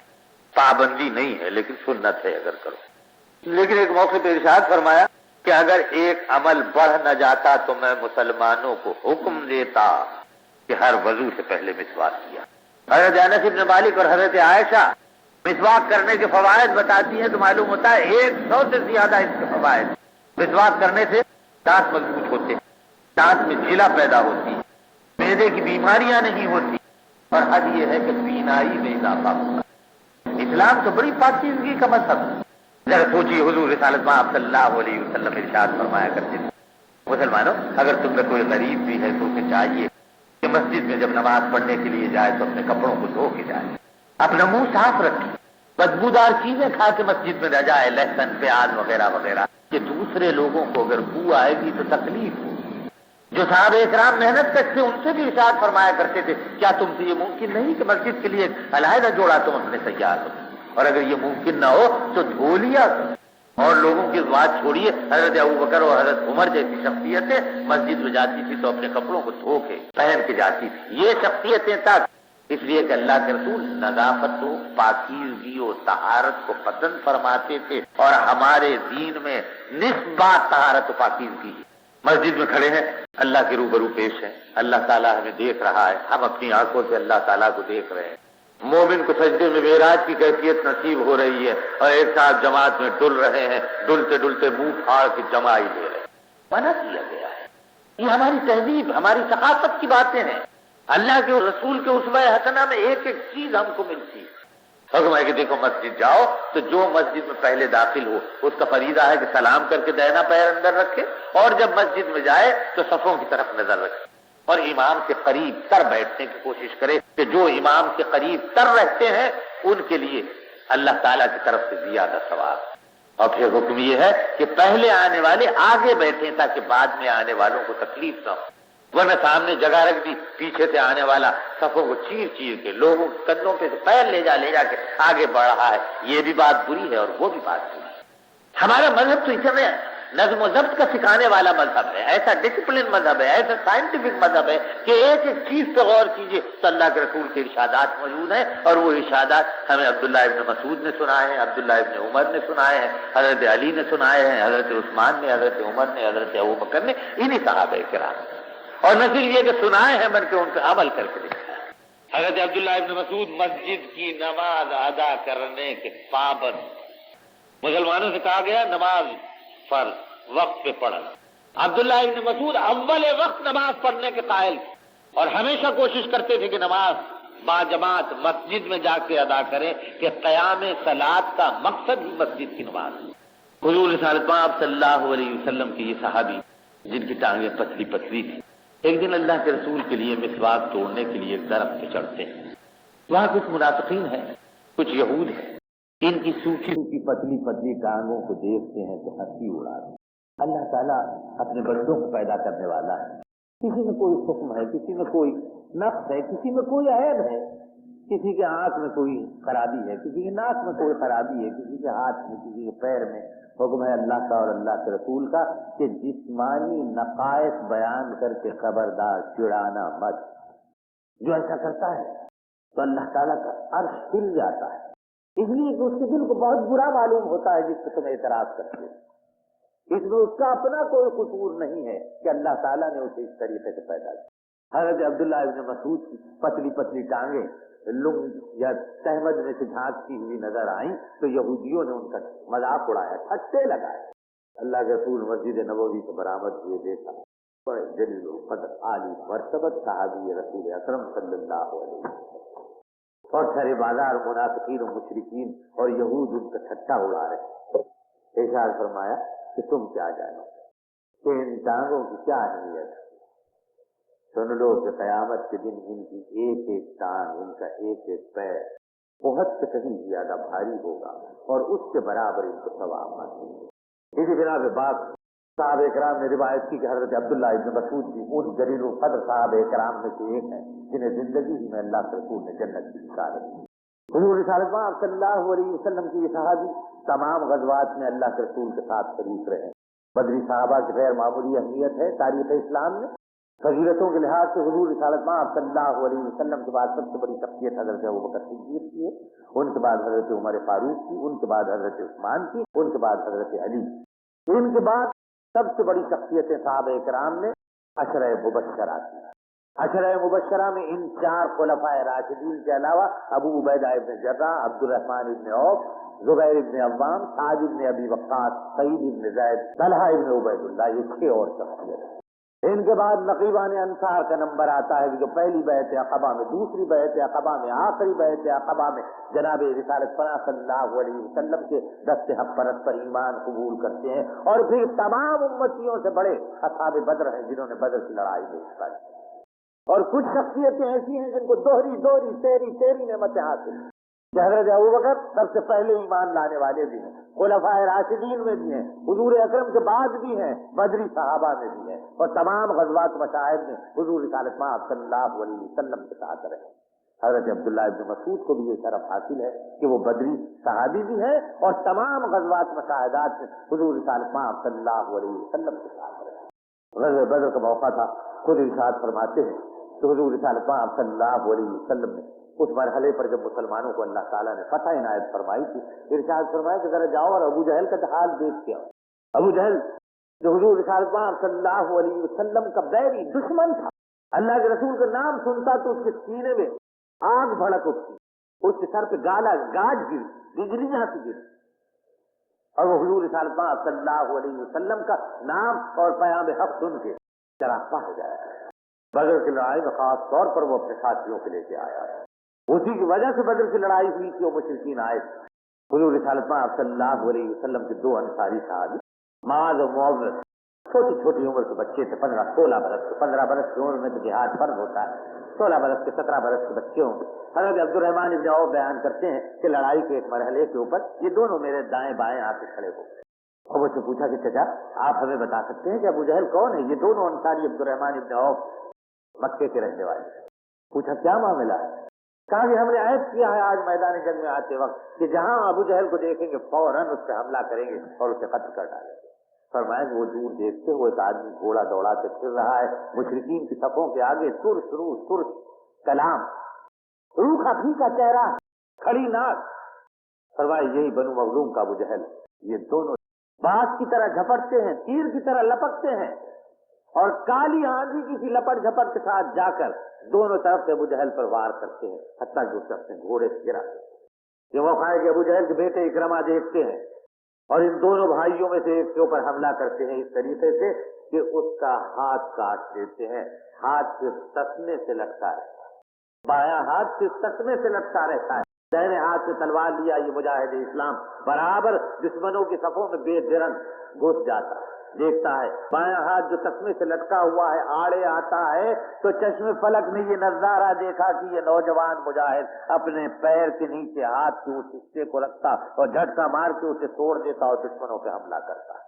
پابندی نہیں ہے لیکن سنت ہے اگر کرو۔ لیکن ایک موقع پہ ارشاد فرمایا کہ اگر ایک عمل بڑھ نہ جاتا تو میں مسلمانوں کو حکم دیتا کہ ہر وضو سے پہلے مسواک کیا۔ حضرت انس بن مالک اور حضرت عائشہ مسواک کرنے کے فوائد بتاتی ہیں تو معلوم ہوتا ہے 100 سے زیادہ اس کے فوائد۔ مسواک کرنے سے دانت مضبوط ہوتے ہیں، دانت میں جلا پیدا ہوتی ہے، معدے کی بیماریاں نہیں ہوتی، اور حد یہ ہے کہ بینائی میں اضافہ ہوتا ہے۔ اسلام تو بڑی پاکیزگی کا مذہب ہے۔ ذرا سوچیے، حضور رسالت صلی اللہ علیہ وسلم ارشاد فرمایا کرتے تھے، مسلمانوں اگر تم میں کوئی غریب بھی ہے تو اسے چاہیے کہ مسجد میں جب نماز پڑھنے کے لیے جائے تو اپنے کپڑوں کو دھو کے جائے، اپنا منہ صاف رکھے، بدبودار چیزیں کھا کے مسجد میں نہ جائے، لہسن پیاز وغیرہ وغیرہ، کہ دوسرے لوگوں کو اگر بو آئے گی تو تکلیف ہوگی۔ جو صحابہ اکرام محنت کرتے ان سے بھی ارشاد فرمایا کرتے تھے، کیا تم سے یہ ممکن نہیں کہ مسجد کے لیے علیحدہ جوڑا تم اپنے تیار ہو، اور اگر یہ ممکن نہ ہو تو دھو لیا کرو۔ اور لوگوں کی بات چھوڑیے، حضرت ابوبکر اور حضرت عمر جیسی شخصیتیں مسجد میں جاتی تھی تو اپنے کپڑوں کو دھو کے پہن کے جاتی تھی۔ یہ شخصیتیں تک اس لیے کہ اللہ کے رسول نظافت و پاکیزگی و طہارت کو پسند فرماتے تھے، اور ہمارے دین میں نسبات طہارت و پاکیزگی ہے۔ مسجد میں کھڑے ہیں، اللہ کے روبرو پیش ہیں، اللہ تعالیٰ ہمیں دیکھ رہا ہے، ہم اپنی آنکھوں سے اللہ تعالیٰ کو دیکھ رہے ہیں۔ مومن کو سجدے میں معراج کی کیفیت نصیب ہو رہی ہے، اور ایک ساتھ جماعت میں ڈل رہے ہیں، ڈلتے ڈلتے منہ پھاڑ کے جمائی لے رہے ہیں۔ منع کیا گیا ہے۔ یہ ہماری تہذیب، ہماری ثقافت کی باتیں ہیں۔ اللہ کے رسول کے اسوہ حسنہ میں ایک ایک چیز ہم کو ملتی ہے۔ حکم ہے کہ دیکھو مسجد جاؤ تو جو مسجد میں پہلے داخل ہو اس کا فریضہ ہے کہ سلام کر کے دہنا پیر اندر رکھے، اور جب مسجد میں جائے تو صفوں کی طرف نظر رکھے، اور امام کے قریب تر بیٹھنے کی کوشش کرے کہ جو امام کے قریب تر رہتے ہیں ان کے لیے اللہ تعالیٰ کی طرف سے زیادہ ثواب۔ اور پھر حکم یہ ہے کہ پہلے آنے والے آگے بیٹھیں تاکہ بعد میں آنے والوں کو تکلیف نہ ہو، ورنہ سامنے جگہ رکھ دی، پیچھے سے آنے والا صفوں کو چیر چیر کے لوگوں کے کندھوں پہ پیر لے جا کے آگے بڑھ رہا ہے۔ یہ بھی بات بری ہے اور وہ بھی بات بری ہے۔ ہمارا مذہب تو اس میں نظم و ضبط کا سکھانے والا مذہب ہے، ایسا ڈسپلن مذہب ہے، ایسا سائنٹیفک مذہب ہے کہ ایک ایک چیز پہ غور کیجیے تو اللہ کے رسول کے ارشادات موجود ہیں، اور وہ ارشادات ہمیں عبداللہ ابن مسعود نے سنائے ہیں، عبداللہ ابن عمر نے سنائے ہیں، حضرت علی نے سنائے ہیں، حضرت عثمان نے، حضرت عمر نے، حضرت ابوبکر نے، انہی صحابہ کرام نے۔ اور نہ صرف یہ کہ سنائے ہیں بلکہ ان پہ عمل کر کے دکھایا۔ حضرت عبداللہ ابن مسعود مسجد کی نماز ادا کرنے کے پابند۔ مسلمانوں سے کہا گیا نماز فرض وقت پہ پڑھنا، عبداللہ ابن مسعود اول وقت نماز پڑھنے کے قائل تھے، اور ہمیشہ کوشش کرتے تھے کہ نماز با جماعت مسجد میں جا کے ادا کریں، کہ قیام صلاۃ کا مقصد ہی مسجد کی نماز ہے۔ حضور رسالت پاک صلی اللہ علیہ وسلم کے یہ صحابی جن کی ٹانگیں پتلی پتلی تھی، ایک دن اللہ کے رسول کے لیے مسواک توڑنے کے لیے ایک درخت پہ چڑھتے ہیں۔ وہاں کچھ منافقین ہیں، کچھ یہود ہیں، ان کی سوکھی سوکھی پتلی پتلی ٹانگوں کو دیکھتے ہیں تو ہنسی اڑاتے ہیں۔ اللہ تعالیٰ اپنے بندوں کو پیدا کرنے والا ہے، کسی میں کوئی حکم ہے، کسی میں کوئی نقص ہے، کسی میں کوئی عیب ہے، کسی کے آنکھ میں کوئی خرابی ہے، کسی کے ناک میں کوئی خرابی ہے، کسی کے ہاتھ میں، کسی کے پیر میں۔ حکم ہے اللہ کا اور اللہ کے رسول کا کہ جسمانی نقائص بیان کر کے خبردار چڑھانا مت۔ جو ایسا کرتا ہے تو اللہ تعالیٰ کا عرش ہل جاتا ہے، اس لیے کہ اس کے دل کو بہت برا معلوم ہوتا ہے جس پہ تم اعتراض کرتے ہو۔ اس میں اس کا اپنا کوئی قصور نہیں ہے کہ اللہ تعالیٰ نے اسے اس طریقے سے پیدا کیا۔ حضرت عبداللہ ابن مسعود کی پتلی پتلی ٹانگیں لنگ یا تہمد میں سے جھانکتی ہوئی نظر آئیں تو یہودیوں نے ان کا مذاق اڑایا، ٹھٹے لگائے۔ اللہ کے رسول مسجد نبوی سے برآمد ہوئے دیکھا، بڑے جلیل القدر عالی مرتبت صحابی رسول اکرم صلی اللہ علیہ وسلم، اور سارے بازار منافقین و مشرکین اور یہود ان کا ٹھٹا اڑا رہے۔ ارشاد فرمایا کہ تم کیا جانو کہ ان ٹانگوں کی کیا اہمیت ہے؟ سن لو کہ قیامت کے دن ان کی ایک ایک ٹانگ، ان کا ایک ایک پیر بہت سے کہیں زیادہ بھاری ہوگا، اور اس کے برابر ان کو ثواب حاصل ہوگا۔ اسی بنا پہ بات صحابہ کرام نے روایت کی کہ حضرت عبداللہ ابن مسعود بھی ان جلیل القدر صحابہ کرام میں سے ایک ہیں جنہیں زندگی ہی میں اللہ کے رسول نے جنت کی بشارت دی۔ حضور رسالت پاک صلی اللہ علیہ وسلم کی یہ صحابی تمام غزوات میں اللہ کے رسول کے ساتھ شریک رہے۔ بدری صحابہ کی غیر معمولی اہمیت ہے تاریخ اسلام میں۔ فضیلتوں کے لحاظ سے حضور رسالت پاک صلی اللہ علیہ وسلم کے بعد سب سے بڑی شخصیت حضرت ابوبکر صدیق کی ہے، ان کے بعد حضرت عمر فاروق کی، ان کے بعد حضرت عثمان کی، ان کے بعد حضرت علی، ان کے بعد سب سے بڑی شخصیتیں صحابہ کرام نے عشرہ مبشرہ کی۔ عشرہ مبشرہ میں ان چار خلفائے راشدین کے علاوہ ابو عبیدہ ابن جرح، عبد الرحمن ابن عوف، زبیر ابن عوام، سعد ابن ابی وقاص، سعید ابن زید، طلحہ ابن عبید اللہ، یہ 6 اور شخصیت ہیں۔ ان کے بعد نقیبان انصار کا نمبر آتا ہے کہ جو پہلی بیعت عقبہ میں، دوسری بیعت عقبہ میں، آخری بیعت عقبہ میں جناب رسالت پناہ صلی اللہ علیہ وسلم کے دست حق پرست پر ایمان قبول کرتے ہیں، اور پھر تمام امتیوں سے بڑے اصحاب بدر ہیں جنہوں نے بدر کی لڑائی میں حصہ لیا۔ اور کچھ شخصیتیں ایسی ہیں جن کو دوہری تیری نعمتیں حاصل ہیں۔ حضرت ابوبکر سب سے پہلے ایمان لانے والے بھی ہیں، خلفائے راشدین میں بھی ہیں، حضور اکرم کے بعد بھی ہیں، بدری صحابہ میں بھی ہیں، اور تمام غزوات مشاہد میں حضور رسالت پاک صلی اللہ علیہ وسلم کے ساتھ رہے۔ حضرت عبداللہ ابن مسعود کو بھی یہ شرف حاصل ہے کہ وہ بدری صحابی بھی ہیں اور تمام غزوات مشاہدات میں حضور رسالت پاک صلی اللہ علیہ وسلم کے ساتھ رہے۔ غزوہ بدر کا موقع تھا، خود ارشاد فرماتے ہیں کہ حضور رسالت پاک صلی اللہ علیہ وسلم نے اس مرحلے پر جب مسلمانوں کو اللہ تعالیٰ نے فتح عنایت فرمائی تھی، ارشاد فرمایا کہ ذرا جاؤ اور ابو جہل کا حال دیکھ کے آؤ۔ ابو جہل جو حضور رسالت پاک صلی اللہ علیہ وسلم کا بیری دشمن تھا، اللہ کے رسول کا نام سنتا تو اس کے سینے میں آگ بھڑک اٹھتی، اس کے سر پہ گالا گاج گر بجلیاں سے گر، اور وہ حضور رسالت پاک صلی اللہ علیہ وسلم کا نام اور پیام حق سن کے چراغ ہو جایا۔ بدر کی لڑائی میں خاص طور پر وہ اپنے ساتھیوں کو لے کے آیا ہے، اسی کی وجہ سے بدر کی لڑائی ہوئی کہ وہ مشرکین آئے تھے۔ حضور رسالت پاک صلی اللہ علیہ وسلم کے دو انصاری صحابی معاذ و معوذ، چھوٹی چھوٹی عمر کے بچے تھے، 15-16 برس کے۔ 15 برس کی عمر میں تو جہاد فرض ہوتا ہے، 16 برس کے 17 برس کے بچے ہوں گے۔ حضرت عبد الرحمن ابن عوف بیان کرتے ہیں کہ لڑائی کے ایک مرحلے کے اوپر یہ دونوں میرے دائیں بائیں آ کے کھڑے ہو گئے، اور مجھ سے پوچھا کہ چچا آپ ہمیں بتا سکتے ہیں کہ ابو جہل کون ہے؟ یہ دونوں انصاری عبد الرحمن ابن عوف مکے کے رہنے والے۔ پوچھا کیا معاملہ ہے؟ کہا کہ ہم نے عہد کیا ہے آج میدان جنگ میں آتے وقت کہ جہاں ابو جہل کو دیکھیں گے فوراً اس پہ حملہ کریں گے اور اسے قتل کر ڈالیں گے۔ فرمایا کہ وہ دور دیکھتے وہ ایک آدمی گھوڑا دوڑاتے پھر رہا ہے مشرکین کی صفوں کے آگے، ترس روح ترس کلام، روکھا پھیکا چہرہ، کھڑی ناک۔ فرمایا یہی بنو مخزوم کا ابو جہل، یہ دونوں باز کی طرح جھپٹتے ہیں، تیر کی طرح لپکتے ہیں، اور کالی آندھی کی سی لپٹ جھپٹ کے ساتھ جا کر دونوں طرف سے ابو جہل پر وار کرتے ہیں، حتیٰ کہ اسے اپنے گھوڑے سے گرا۔ یہ موقع ہے کہ ابو جہل کے بیٹے اکرمہ دیکھتے ہیں اور ان دونوں بھائیوں میں سے ایک کے اوپر حملہ کرتے ہیں اس طریقے سے کہ اس کا ہاتھ کاٹ دیتے ہیں۔ ہاتھ صرف تسمے سے لٹکا رہتا ہے، بایاں ہاتھ صرف تسمے سے لٹکا رہتا ہے، دائیں ہاتھ سے تلوار لیا یہ مجاہد اسلام برابر دشمنوں کی صفوں میں بے درنگ گھس جاتا ہے۔ دیکھتا ہے بایاں ہاتھ جو تسمے سے لٹکا ہوا ہے آڑے آتا ہے تو چشم فلک نے یہ نظارہ دیکھا کہ یہ نوجوان مجاہد اپنے پیر کے نیچے ہاتھ کے اس حصے کو رکھتا اور جھٹکا مار کے اسے توڑ دیتا اور دشمنوں پہ حملہ کرتا ہے۔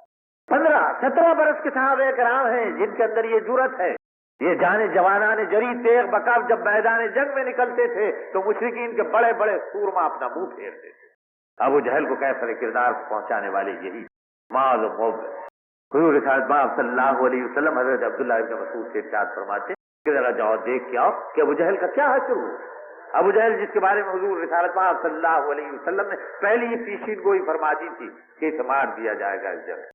15-17 برس کے صحابہ کرام ہیں جن کے اندر یہ جرأت ہے، یہ جانے جوانان جری تیغ بکاف جب میدان جنگ میں نکلتے تھے تو مشرکین کے بڑے بڑے سورما اپنا منہ پھیرتے تھے۔ ابو جہل کو کیفر کردار کو پہنچانے والے یہی معاذ و معوذ۔ حضور رسالت پاک صلی اللہ علیہ وسلم حضرت عبداللہ ابن مسعود سے ارشاد فرماتے کہ ذرا جاؤ دیکھ کے آؤ کہ ابو جہل کا کیا حشر ہوا۔ ابو جہل جس کے بارے میں حضور رسالت پاک صلی اللہ علیہ وسلم نے پہلی ہی پیشین گوئی فرما دی تھی کہ اسے مار دیا جائے گا اس جنگ۔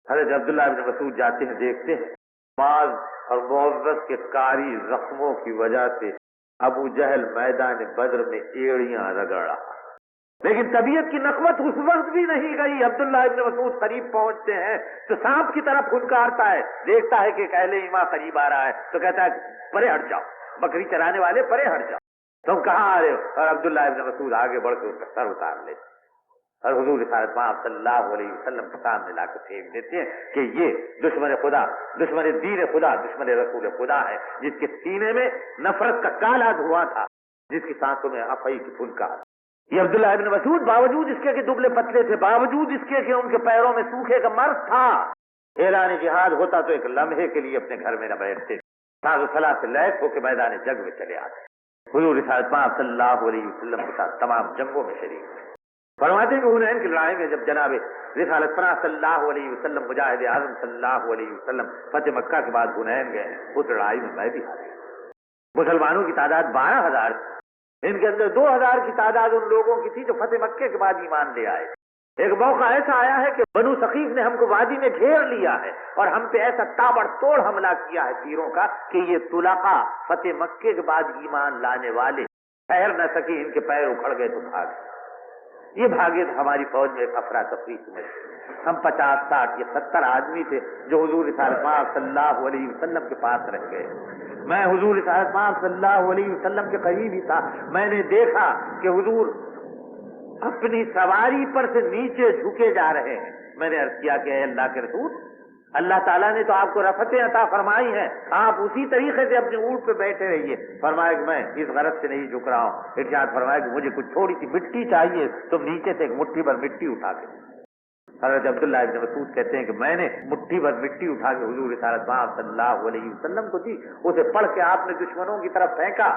حضرت عبداللہ ابن مسعود جاتے ہیں، دیکھتے ہیں معاذ اور معوذ کے کاری زخموں کی وجہ سے ابو جہل میدان بدر میں ایڑیاں رگڑ رہا، لیکن طبیعت کی نقوت اس وقت بھی نہیں گئی۔ عبداللہ ابن مسعود قریب پہنچتے ہیں تو سانپ کی طرح پھنکارتا ہے، دیکھتا ہے کہ ایک اہل ایمان قریب آ رہا ہے تو کہتا ہے پرے ہٹ جاؤ، بکری چرانے والے پرے ہٹ جاؤ، تم کہاں آ رہے ہو؟ اور عبداللہ ابن مسعود آگے بڑھ کے اس کا سر اتار لیتے اور حضور رسالت پاک صلی اللہ علیہ وسلم کے سامنے لا کے پھینک دیتے ہیں کہ یہ دشمن خدا، دشمن دین خدا، دشمن رسول خدا ہے، جس کے سینے میں نفرت کا کالا دھواں تھا، جس کی سانسوں میں افعی کی پھنکار۔ یہ عبداللہ ابن مسعود باوجود اس کے کہ دبلے پتلے تھے، باوجود اس کے کہ ان کے پیروں میں سوکھے کا مرض تھا، اعلان جہاد ہوتا تو ایک لمحے کے لیے اپنے گھر میں نہ بیٹھتے، ساز و صلاح سے لیس ہو کے میدان جنگ میں چلے آتے۔ حضور رسالت پاک صلی اللہ علیہ وسلم کے ساتھ تمام جنگوں میں شریک ہوئے۔ فرماتے ہیں کہ حنین کی لڑائی میں جب جناب رسالت پاک صلی اللہ علیہ وسلم مجاہد اعظم صلی اللہ علیہ وسلم فتح مکہ کے بعد حنین گئے ہیں، اس لڑائی میں میں بھی حاضر۔ مسلمانوں کی تعداد 12,000 تھی، ان کے اندر 2,000 کی تعداد ان لوگوں کی تھی جو فتح مکے کے بعد ایمان لے آئے۔ ایک موقع ایسا آیا ہے کہ بنو ثقیف نے ہم کو وادی میں گھیر لیا ہے اور ہم پہ ایسا تابڑ توڑ حملہ کیا ہے تیروں کا کہ یہ طلقاء فتح مکے کے بعد ایمان لانے والے ٹھہر نہ سکے، ان کے پیر اکھڑ گئے تو بھاگ گئے۔ یہ بھاگے تو ہماری فوج میں ایک افراتفری میں ہم 50, 60 یا 70 آدمی تھے جو حضور رسالت پاک صلی اللہ علیہ وسلم کے پاس رہ گئے۔ میں حضور رسالت پاک صلی اللہ علیہ وسلم کے قریب ہی تھا، میں نے دیکھا کہ حضور اپنی سواری پر سے نیچے جھکے جا رہے ہیں۔ میں نے عرض کیا کہ اے اللہ کے رسول، اللہ تعالیٰ نے تو آپ کو رفتیں عطا فرمائی ہیں، آپ اسی طریقے سے اپنے اونٹ پہ بیٹھے رہیے۔ فرمایا کہ میں اس غرض سے نہیں جھک رہا ہوں، ارشاد فرمایا کہ مجھے کچھ تھوڑی سی مٹی چاہیے، تم نیچے سے ایک مٹھی بھر مٹی اٹھا کے۔ حضرت عبداللہ ابن مسعود کہتے ہیں کہ میں نے مٹھی بھر مٹی اٹھا کے حضور رسالت پاک صلی اللہ علیہ وسلم کو دی، اسے پڑھ کے آپ نے دشمنوں کی طرف پھینکا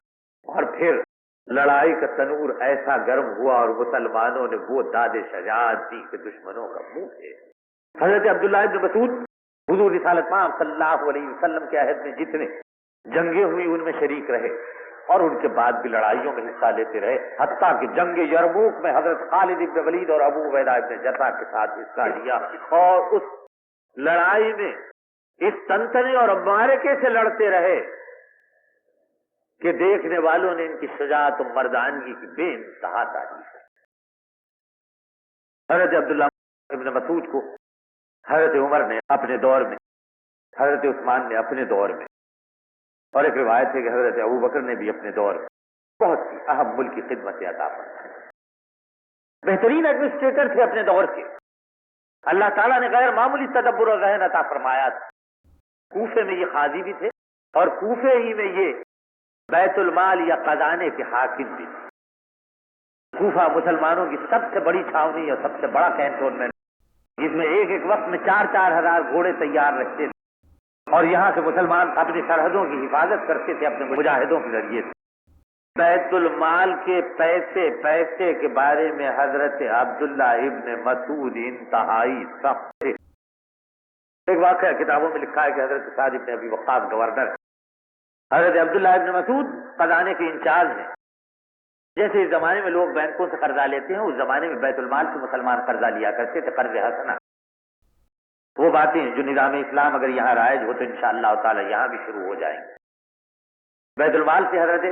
اور پھر لڑائی کا تنور ایسا گرم ہوا اور مسلمانوں نے وہ داد شجاعت دی کہ دشمنوں کا منہ پھیر۔ حضرت عبداللہ ابن مسعود حضور رسالت پاک صلی اللہ علیہ وسلم کے عہد میں جتنے جنگیں ہوئی ان میں شریک رہے، اور ان کے بعد بھی لڑائیوں میں حصہ لیتے رہے، حتیٰ کہ جنگ یرموک میں حضرت خالد ابن ولید اور ابو عبیدہ ابن جرح کے ساتھ حصہ لیا، اور اس لڑائی میں اس تنتنے اور معرکے سے لڑتے رہے کہ دیکھنے والوں نے ان کی شجاعت و مردانگی کی بے انتہا تعریف کی۔ حضرت عبداللہ ابن مسعود کو حضرت عمر نے اپنے دور میں، حضرت عثمان نے اپنے دور میں، اور ایک روایت ہے کہ حضرت ابو بکر نے بھی اپنے دور میں بہت سی اہم ملک کی خدمتیں عطا فرمائیں۔ بہترین ایڈمنسٹریٹر تھے اپنے دور کے، اللہ تعالیٰ نے غیر معمولی تدبر و ذہن عطا فرمایا تھا۔ کوفے میں یہ قاضی بھی تھے، اور کوفے ہی میں یہ بیت المال یا خزانے کے حاکم بھی تھے۔ کوفہ مسلمانوں کی سب سے بڑی چھاونی اور سب سے بڑا کینٹونمنٹ، جس میں ایک ایک وقت میں 4-4 ہزار گھوڑے تیار رکھتے تھے، اور یہاں سے مسلمان اپنی سرحدوں کی حفاظت کرتے تھے اپنے مجاہدوں کے ذریعے سے۔ بیت المال کے پیسے کے بارے میں حضرت عبداللہ ابن مسعود انتہائی سخت تھے۔ ایک واقعہ کتابوں میں لکھا ہے کہ حضرت سعد ابن ابی وقاص گورنر، حضرت عبداللہ ابن مسعود خزانے کے انچارج ہیں۔ جیسے اس زمانے میں لوگ بینکوں سے قرضہ لیتے ہیں، اس زمانے میں بیت المال سے مسلمان قرضہ لیا کرتے تھے، قرض حسنہ۔ وہ باتیں جو نظام اسلام اگر یہاں رائج ہو تو انشاءاللہ تعالی یہاں بھی شروع ہو جائیں گے۔ بیت المال سے حضرت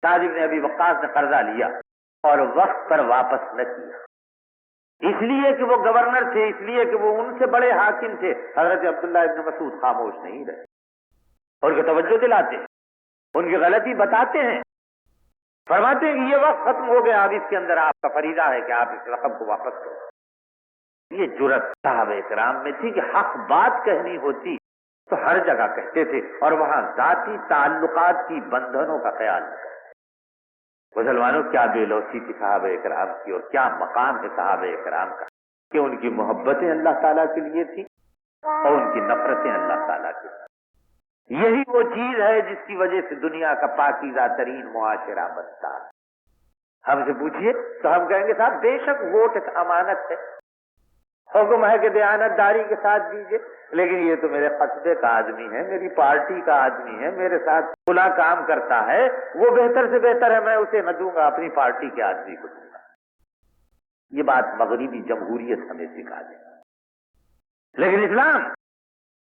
سعد ابن ابی وقاص نے قرضہ لیا اور وقت پر واپس نہ کیا، اس لیے کہ وہ گورنر تھے، اس لیے کہ وہ ان سے بڑے حاکم تھے۔ حضرت عبداللہ ابن مسعود خاموش نہیں رہے، اور ان کی توجہ دلاتے ہیں، ان کی غلطی بتاتے ہیں، فرماتے ہیں کہ یہ وقت ختم ہو گیا، اب اس کے اندر آپ کا فریضہ ہے کہ آپ اس رقم کو واپس کرو۔ یہ جرأت صحابہ کرام میں تھی کہ حق بات کہنی ہوتی تو ہر جگہ کہتے تھے، اور وہاں ذاتی تعلقات کی بندھنوں کا خیال نہ کرتے۔ مسلمانوں کیا بے لوثی تھی صحابہ کرام کی، اور کیا مقام ہے صحابہ کرام کا کہ ان کی محبتیں اللہ تعالیٰ کے لیے تھی اور ان کی نفرتیں اللہ تعالیٰ کے لیے۔ یہی وہ چیز ہے جس کی وجہ سے دنیا کا پاکیزہ ترین معاشرہ بنتا ہے۔ ہم سے پوچھئے تو ہم کہیں گے صاحب بے شک ووٹ ایک امانت ہے، حکم ہے کہ دیانت داری کے ساتھ دیجئے، لیکن یہ تو میرے قصبے کا آدمی ہے، میری پارٹی کا آدمی ہے، میرے ساتھ کھلا کام کرتا ہے، وہ بہتر سے بہتر ہے، میں اسے نہ دوں گا، اپنی پارٹی کے آدمی کو دوں گا۔ یہ بات مغربی جمہوریت ہمیں سکھا دے، لیکن اسلام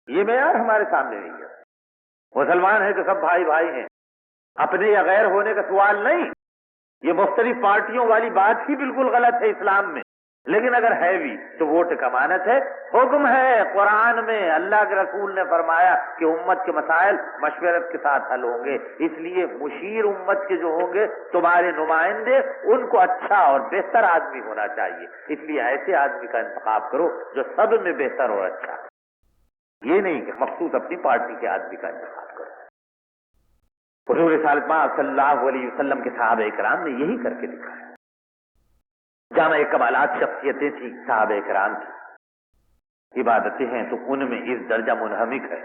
یہ معیار ہمارے سامنے نہیں ہے۔ مسلمان ہیں تو سب بھائی بھائی ہیں، اپنے یا غیر ہونے کا سوال نہیں۔ یہ مختلف پارٹیوں والی بات ہی بالکل غلط ہے اسلام میں، لیکن اگر ہے بھی تو ووٹ ایک امانت ہے۔ حکم ہے قرآن میں، اللہ کے رسول نے فرمایا کہ امت کے مسائل مشورت کے ساتھ حل ہوں گے، اس لیے مشیر امت کے جو ہوں گے تمہارے نمائندے، ان کو اچھا اور بہتر آدمی ہونا چاہیے، اس لیے ایسے آدمی کا انتخاب کرو جو سب میں بہتر اور اچھا، یہ نہیں کہ مخصوص اپنی پارٹی کے آدمی کا انتخاب کرو۔ حضور رسالت مآب صلی اللہ علیہ وسلم کے صحابہ کرام نے یہی کر کے دکھایا۔ جامع کمالات شخصیتیں تھیں صحابہ کرام کی، عبادتیں ہیں تو ان میں اس درجہ منہمک ہے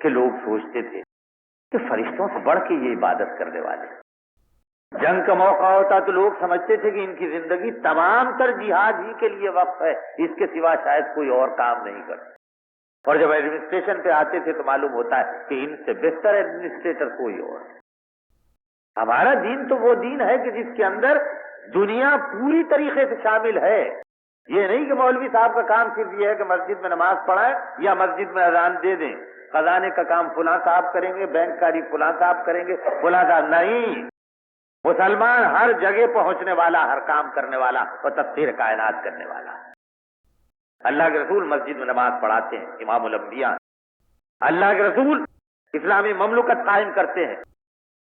کہ لوگ سوچتے تھے کہ فرشتوں سے بڑھ کے یہ عبادت کرنے والے۔ جنگ کا موقع ہوتا تو لوگ سمجھتے تھے کہ ان کی زندگی تمام تر جہاد ہی کے لیے وقف ہے، اس کے سوا شاید کوئی اور کام نہیں کرتے، اور جب ایڈمنسٹریشن پہ آتے تھے تو معلوم ہوتا ہے کہ ان سے بہتر ایڈمنسٹریٹر کوئی اور ہے۔ ہمارا دین تو وہ دین ہے کہ جس کے اندر دنیا پوری طریقے سے شامل ہے۔ یہ نہیں کہ مولوی صاحب کا کام صرف یہ ہے کہ مسجد میں نماز پڑھائیں یا مسجد میں اذان دے دیں، خزانے کا کام فلاں صاحب کریں گے، بینک کاری فلاں صاحب کریں گے، فلاں صاحب نہیں۔ مسلمان ہر جگہ پہنچنے والا، ہر کام کرنے والا اور تفسیر کائنات کرنے والا۔ اللہ کے رسول مسجد میں نماز پڑھاتے ہیں، امام الانبیاء۔ اللہ کے رسول اسلامی مملکت قائم کرتے ہیں۔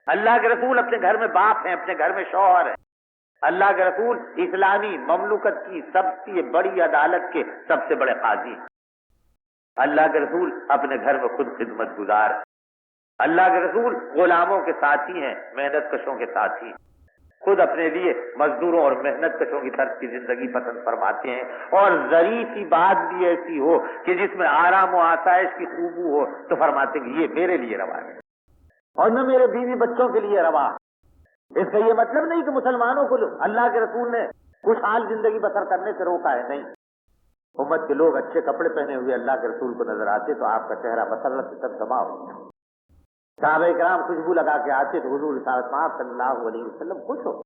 اللہ کے رسول اپنے گھر میں باپ ہیں، اپنے گھر میں شوہر ہیں۔ اللہ کے رسول اسلامی مملکت کی سب سے بڑی عدالت کے سب سے بڑے قاضی ہیں۔ اللہ کے رسول اپنے گھر میں خود خدمت گزار ہیں۔ اللہ کے رسول غلاموں کے ساتھی ہیں، محنت کشوں کے ساتھی ہیں، خود اپنے لیے مزدوروں اور محنت کشوں کی طرف کی زندگی پسند فرماتے ہیں، اور ذریع سی بات بھی ایسی ہو کہ جس میں آرام و آسائش کی خوبو ہو تو فرماتے ہیں کہ یہ میرے لیے روا ہے اور نہ میرے بیوی بچوں کے لیے روا۔ اس کا یہ مطلب نہیں کہ مسلمانوں کو اللہ کے رسول نے خوشحال زندگی بسر کرنے سے روکا ہے، نہیں۔ امت کے لوگ اچھے کپڑے پہنے ہوئے اللہ کے رسول کو نظر آتے تو آپ کا چہرہ مسرت سے تبسمہ ہوتا۔ صحابہ کرام خوشبو لگا کے آتے تو حضور رسالت مآب صلی اللہ علیہ وسلم خوش ہو.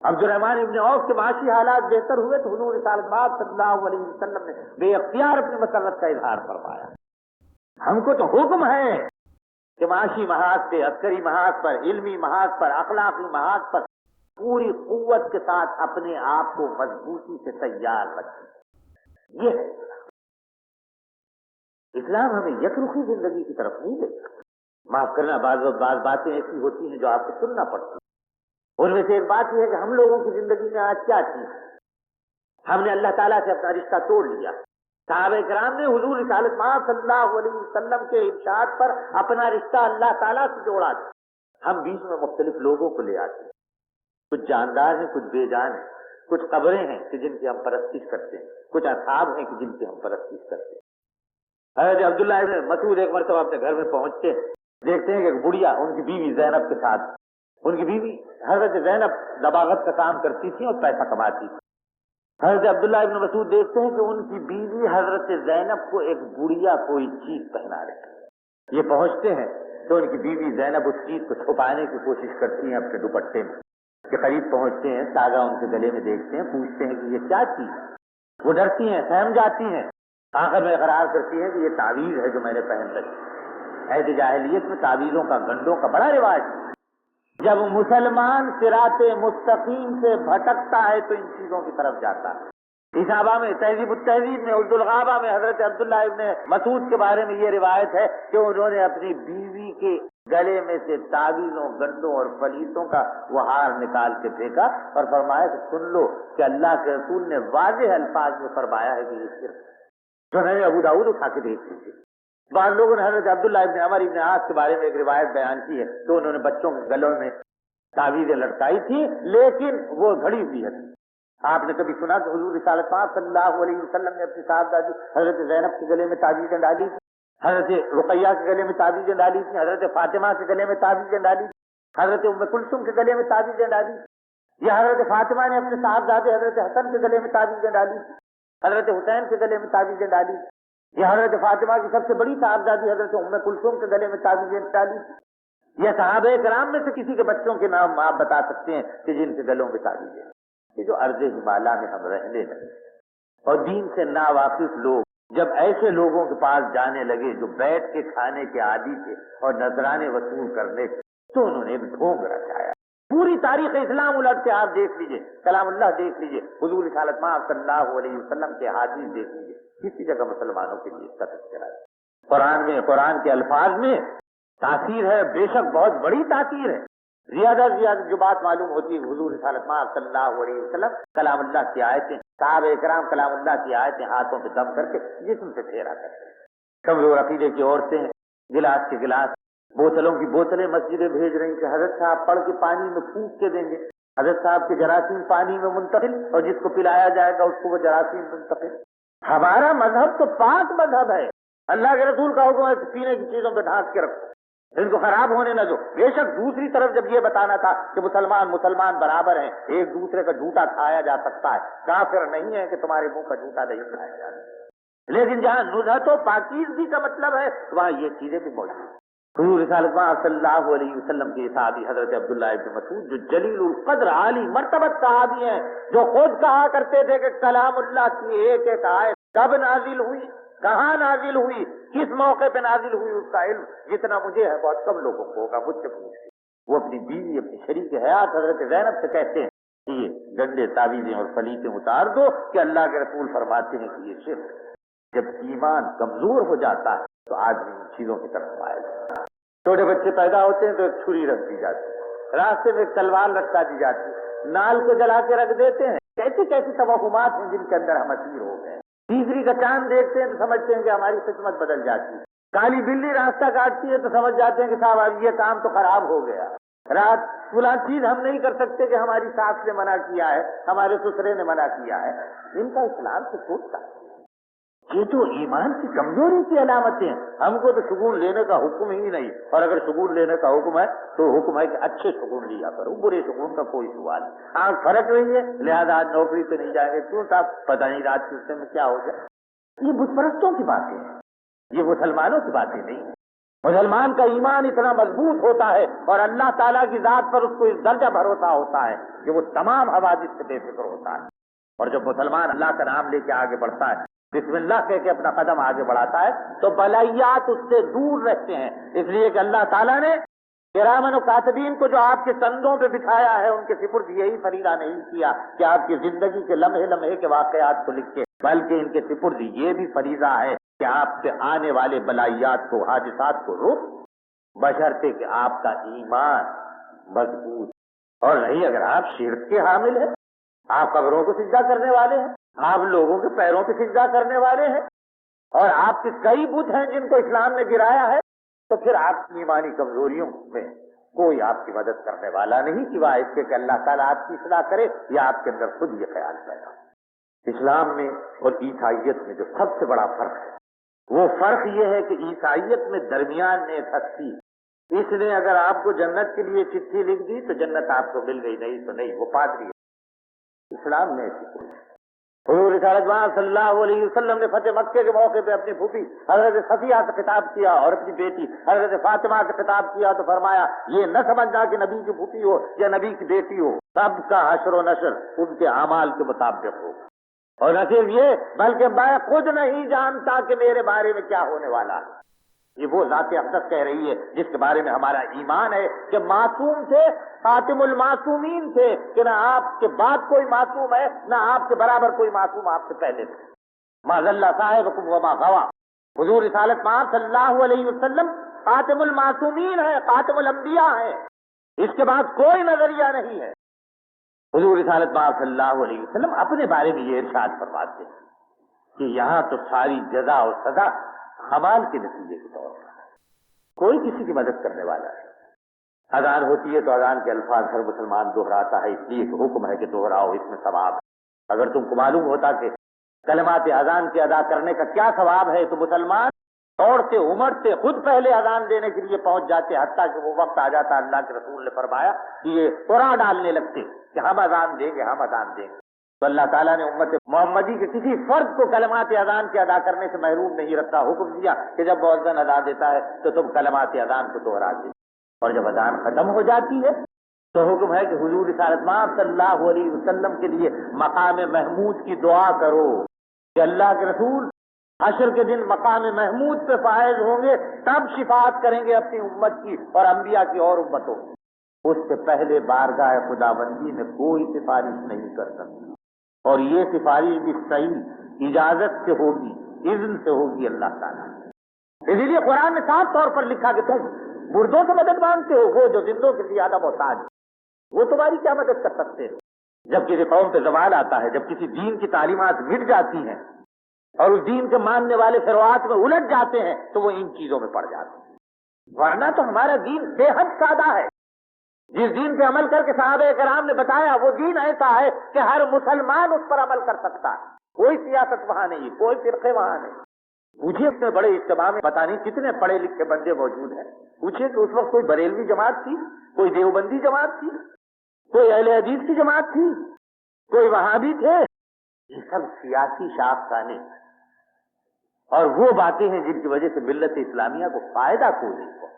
عبد الرحمن ابن عوف کے معاشی حالات بہتر ہوئے تو حضور رسالت مآب صلی اللہ علیہ وسلم نے بے اختیار اپنی مسرت کا اظہار فرمایا. ہم کو تو حکم ہے کہ معاشی محاذ پہ، عسکری محاذ پر، علمی محاذ پر، اخلاقی محاذ پر پوری قوت کے ساتھ اپنے آپ کو مضبوطی سے تیار رکھیں. یہ ہے اسلام. ہمیں یکرخی زندگی کی طرف نہیں لے. معاف کرنا، بعض باتیں ایسی ہوتی ہیں جو آپ کو سننا پڑتی ہیں. ان میں سے ایک بات یہ ہے کہ ہم لوگوں کی زندگی میں آج کیا چیز ہے؟ ہم نے اللہ تعالیٰ سے اپنا رشتہ توڑ لیا. صحابہ کرام نے حضور رسالت مآب صلی اللہ علیہ وسلم کے ارشاد پر اپنا رشتہ اللہ تعالیٰ سے جوڑا تھا. ہم بیچ میں مختلف لوگوں کو لے آتے ہیں. کچھ جاندار ہیں، کچھ بے جان ہیں. کچھ قبریں ہیں کہ جن کی ہم پرستش کرتے ہیں، کچھ اصحاب ہیں کہ جن کی ہم پرستش کرتے ہیں. حضرت عبداللہ ابن مسعود ایک مرتبہ اپنے گھر میں پہنچتے ہیں، دیکھتے ہیں کہ ایک بڑھیا ان کی بیوی زینب کے ساتھ. ان کی بیوی حضرت زینب دباغت کا کام کرتی تھی اور پیسہ کماتی تھی. حضرت عبداللہ ابن مسعود دیکھتے ہیں کہ ان کی بیوی حضرت زینب کو ایک بڑھیا کوئی چیز پہنا رہی ہے. یہ پہنچتے ہیں تو ان کی بیوی زینب اس چیز کو چھپانے کی کوشش کرتی ہیں اپنے دوپٹے میں. کے قریب پہنچتے ہیں، ساگا ان کے گلے میں دیکھتے ہیں، پوچھتے ہیں کہ یہ کیا چیز ہے. وہ ڈرتی ہیں، سہم جاتی ہیں. آخر میں اقرار کرتی ہے کہ یہ تعویذ ہے جو میں نے پہن رکھی. عہد جاہلیت میں تعویذوں کا، گنڈوں کا بڑا رواج ہے. جب مسلمان صراط مستقیم سے بھٹکتا ہے تو ان چیزوں کی طرف جاتا ہے. اصابہ میں، تہذیب التہذیب میں، عبد الغابہ میں حضرت عبداللہ ابن مسعود کے بارے میں یہ روایت ہے کہ انہوں نے اپنی بیوی کے گلے میں سے تعویذوں، گنڈوں اور فلیتوں کا وہ ہار نکال کے پھینکا اور فرمایا کہ سن لو کہ اللہ کے رسول نے واضح الفاظ میں فرمایا ہے کہ یہ شرک ہے. جو میں نے ابو داؤد اٹھا کے دیکھ لیجیے. بعض لوگوں نے حضرت عبداللہ ابن عمر ابن عاص کے بارے میں ایک روایت بیان کی ہے کہ انہوں نے بچوں کے گلوں میں تعویذیں لٹکائی تھی لیکن وہ گھڑی ہوئی ہے. آپ نے کبھی سنا کہ حضور رسالت مآب صلی اللہ علیہ وسلم نے اپنی صاحبزادی حضرت زینب کے گلے میں تعویذیں ڈالی تھی، حضرت رقیہ کے گلے میں تعویذیں ڈالی تھی، حضرت فاطمہ کے گلے میں تعویذیں ڈالی تھی، حضرت ام کلثوم کے گلے میں تعویذیں ڈالی تھی، یا حضرت فاطمہ نے اپنے صاحبزادے حضرت حسن کے گلے میں تعویذیں ڈالی تھی، حضرت حسین کے گلے میں تعویذیں ڈالی تھی، یا حضرت فاطمہ کی سب سے بڑی صاحبزادی حضرت ام کلثوم کے گلے میں تعویذیں ڈالی تھی. یا صحابہ کرام میں سے کسی کے بچوں کے نام آپ بتا سکتے ہیں کہ جن کے گلوں میں تعویذیں. یہ جو ارض ہمالیہ میں ہم رہنے لگے اور دین سے ناواقف لوگ جب ایسے لوگوں کے پاس جانے لگے جو بیٹھ کے کھانے کے عادی تھے اور نذرانے وصول کرنے کے، تو انہوں نے ایک ڈھونگ رچایا. پوری تاریخ اسلام الٹ کے آپ دیکھ لیجئے، کلام اللہ دیکھ لیجئے، حضور رسالت مآب صلی اللہ علیہ وسلم کے حدیث دیکھ لیجئے، کسی جگہ مسلمانوں کے لیے اس کا تذکرہ ہے. قرآن میں، قرآن کے الفاظ میں تاثیر ہے، بے شک بہت بڑی تاثیر ہے. زیادہ سے زیادہ جو بات معلوم ہوتی ہے حضور رسالت مآب صلی اللہ علیہ وسلم کلام اللہ کی آیتیں، صحابہ کرام کلام اللہ کی آیتیں ہاتھوں پہ دم کر کے جسم سے پھیرا کرتے ہیں. کمزور عقیدے کی عورتیں ہیں، گلاس کے گلاس، بوتلوں کی بوتلیں مسجدیں بھیج رہی کہ حضرت صاحب پڑھ کے پانی میں پھونک کے دیں گے، حضرت صاحب کے جراثیم پانی میں منتقل اور جس کو پلایا جائے گا اس کو وہ جراثیم منتقل. ہمارا مذہب تو پاک مذہب ہے. اللہ کے رسول کا حکم ہے پینے کی چیزوں پہ ڈھانک کے رکھو، ان کو خراب ہونے نہ دو. بے شک دوسری طرف جب یہ بتانا تھا کہ مسلمان برابر ہیں، ایک دوسرے کا جھوٹا کھایا جا سکتا ہے، کافر نہیں ہے کہ تمہارے منہ کا جھوٹا نہیں کھایا جا سکتا. لیکن جہاں نزہت و پاکیزگی کا مطلب ہے وہاں یہ چیزیں بھی موجود ہیں. حضور رسالت مآب صلی اللہ علیہ وسلم کے صحابی حضرت عبداللہ ابن مسعود جو جلیل القدر عالی مرتبت صحابی ہیں، جو خود کہا کرتے تھے کہ کلام اللہ کی ایک ایک آیت کب نازل ہوئی، کہاں نازل ہوئی، کس موقع پہ نازل ہوئی، اس کا علم جتنا مجھے ہے بہت کم لوگوں کو ہوگا، مجھ سے پوچھتے. وہ اپنی بیوی، اپنی شریک حیات حضرت زینب سے کہتے ہیں کہ یہ ڈنڈے، تعویذیں اور فلیتیں اتار دو کہ اللہ کے رسول فرماتے ہیں کہ یہ شرک. جب ایمان کمزور ہو جاتا ہے تو آدمی ان چیزوں کی طرف مائل ہوتا ہے. چھوٹے بچے پیدا ہوتے ہیں تو ایک چھری رکھ دی جاتی ہے، راستے میں ایک تلوار لٹکا دی جاتی ہے، نال کو جلا کے رکھ دیتے ہیں. کیسی کیسی توہمات ہیں جن کے اندر ہم اسیر ہو گئے. تیسری کا چاند دیکھتے ہیں تو سمجھتے ہیں کہ ہماری قسمت بدل جاتی ہے. کالی بلی راستہ کاٹتی ہے تو سمجھ جاتے ہیں کہ صاحب اب یہ کام تو خراب ہو گیا. رات فلاں چیز ہم نہیں کر سکتے کہ ہماری ساس نے منع کیا ہے، ہمارے سسرے نے منع کیا ہے. ان کا اسلام سے چھوٹتا ہے. یہ تو ایمان کی کمزوری کی علامتیں ہیں. ہم کو تو شگون لینے کا حکم ہی نہیں، اور اگر شگون لینے کا حکم ہے تو حکم ہے کہ اچھے شگون لیا کرو، برے شگون کا کوئی سوال نہیں. آنکھ فرق رہی ہے لہذا آج نوکری پہ نہیں جائیں گے، کیوں صاحب پتہ نہیں رات کے حصے میں کیا ہو جائے. یہ بت پرستوں کی باتیں ہیں، یہ مسلمانوں کی باتیں نہیں ہیں. مسلمان کا ایمان اتنا مضبوط ہوتا ہے اور اللہ تعالیٰ کی ذات پر اس کو اس درجہ بھروسہ ہوتا ہے کہ وہ تمام حوادث سے بے فکر ہوتا ہے. اور جب مسلمان اللہ کا نام لے کے آگے بڑھتا ہے, بسم اللہ کہہ کے اپنا قدم آگے بڑھاتا ہے, تو بلائیات اس سے دور رہتے ہیں. اس لیے کہ اللہ تعالیٰ نے کرامن و کاتبین کو جو آپ کے کندھوں پہ بٹھایا ہے, ان کے سپرد یہی فریضہ نہیں کیا کہ آپ کی زندگی کے لمحے لمحے کے واقعات کو لکھ کے, بلکہ ان کے سپرد یہ بھی فریضہ ہے کہ آپ پہ آنے والے بلائیات کو, حادثات کو روک, بشرطے کہ آپ کا ایمان مضبوط. اور نہیں اگر آپ شرک کے حامل ہیں, آپ قبروں کو سجدہ کرنے والے ہیں, آپ لوگوں کے پیروں پہ سجدہ کرنے والے ہیں, اور آپ کے کئی بت ہیں جن کو اسلام نے گرایا ہے, تو پھر آپ کی ایمانی کمزوریوں میں کوئی آپ کی مدد کرنے والا نہیں سوائے اس کے کہ اللہ تعالیٰ آپ کی اصلاح کرے یا آپ کے اندر خود یہ خیال پیدا. اسلام میں اور عیسائیت میں جو سب سے بڑا فرق ہے, وہ فرق یہ ہے کہ عیسائیت میں درمیان میں ایک ہستی, اس نے اگر آپ کو جنت کے لیے چٹھی لکھ دی تو جنت آپ کو مل گئی, نہیں تو نہیں, وہ پادری ہے. اسلام میں ایسی کوئی حضور رسالت صلی اللہ علیہ وسلم نے فتح مکے کے موقع پہ اپنی پھوپھی حضرت صفیہ سے خطاب کیا اور اپنی بیٹی حضرت فاطمہ سے خطاب کیا تو فرمایا یہ نہ سمجھنا کہ نبی کی پھوپھی ہو یا نبی کی بیٹی ہو, سب کا حشر و نشر ان کے اعمال کے مطابق ہو. اور نہ صرف یہ بلکہ میں خود نہیں جانتا کہ میرے بارے میں کیا ہونے والا ہے. یہ وہ ذات اقدس کہہ رہی ہے جس کے بارے میں ہمارا ایمان ہے کہ معصوم تھے, خاتم المعصومین تھے, کہ نہ آپ کے بعد کوئی معصوم ہے نہ آپ کے برابر کوئی معصوم آپ سے پہلے تھے. ما ضل صاحبکم وما غوا. حضور رسالت صلی اللہ علیہ وسلم خاتم المعصومین ہے, خاتم الانبیاء ہے, اس کے بعد کوئی نظریہ نہیں ہے. حضور رسالت صلی اللہ علیہ وسلم اپنے بارے میں یہ ارشاد فرماتے ہیں کہ یہاں تو ساری جزا اور سزا حمال کے نتیجے کے طور پر, کوئی کسی کی مدد کرنے والا ہے. اذان ہوتی ہے تو اذان کے الفاظ ہر مسلمان دہراتا ہے, اس لیے کہ حکم ہے کہ دہراؤ, اس میں ثواب ہے. اگر تم کو معلوم ہوتا کہ کلمات اذان کے ادا کرنے کا کیا ثواب ہے تو مسلمان دوڑتے امڑتے خود پہلے اذان دینے کے لیے پہنچ جاتے, حتیٰ کہ وہ وقت آ جاتا اللہ کے رسول نے فرمایا کہ یہ قرآن ڈالنے لگتے کہ ہم اذان دیں گے, ہم اذان دیں گے. تو اللہ تعالیٰ نے امت محمدی کے کسی فرد کو کلمات اذان کے ادا کرنے سے محروم نہیں رکھتا. حکم دیا کہ جب مؤذن ادا دیتا ہے تو تم کلمات اذان کو دہرا دیں, اور جب اذان ختم ہو جاتی ہے تو حکم ہے کہ حضور رسالت صلی اللہ علیہ وسلم کے لیے مقام محمود کی دعا کرو کہ اللہ کے رسول حشر کے دن مقام محمود پہ فائز ہوں گے, تب شفاعت کریں گے اپنی امت کی اور انبیاء کی اور امتوں کی. اس سے پہلے بارگاہ خداوندی میں کوئی سفارش نہیں کر سکتا, اور یہ سفارش بھی صحیح اجازت سے ہوگی, اذن سے ہوگی اللہ تعالیٰ. اسی لیے قرآن نے صاف طور پر لکھا کہ تم مردوں سے مدد مانگتے ہو, وہ جو زندوں کے زیادہ محتاج, وہ تمہاری کیا مدد کر سکتے ہیں. جب کسی قوم پہ زوال آتا ہے, جب کسی دین کی تعلیمات مٹ جاتی ہیں اور اس دین کے ماننے والے فروعات میں الجھ جاتے ہیں, تو وہ ان چیزوں میں پڑ جاتے ہیں. ورنہ تو ہمارا دین بے حد سادہ ہے. جس دین پہ عمل کر کے صحابہ کرام نے بتایا, وہ دین ایسا ہے کہ ہر مسلمان اس پر عمل کر سکتا ہے. کوئی سیاست وہاں نہیں, کوئی فرقے وہاں نہیں. پوچھیے اتنے بڑے اجتماع میں پتہ نہیں کتنے پڑھے لکھے بندے موجود ہیں. پوچھیے کہ اس وقت کوئی بریلوی جماعت تھی, کوئی دیوبندی جماعت تھی, کوئی اہل حدیث کی جماعت تھی, کوئی وہابی تھے. یہ سب سیاسی شاخسانے اور وہ باتیں ہیں جن کی وجہ سے ملت اسلامیہ کو فائدہ کوئی نہیں ہوا,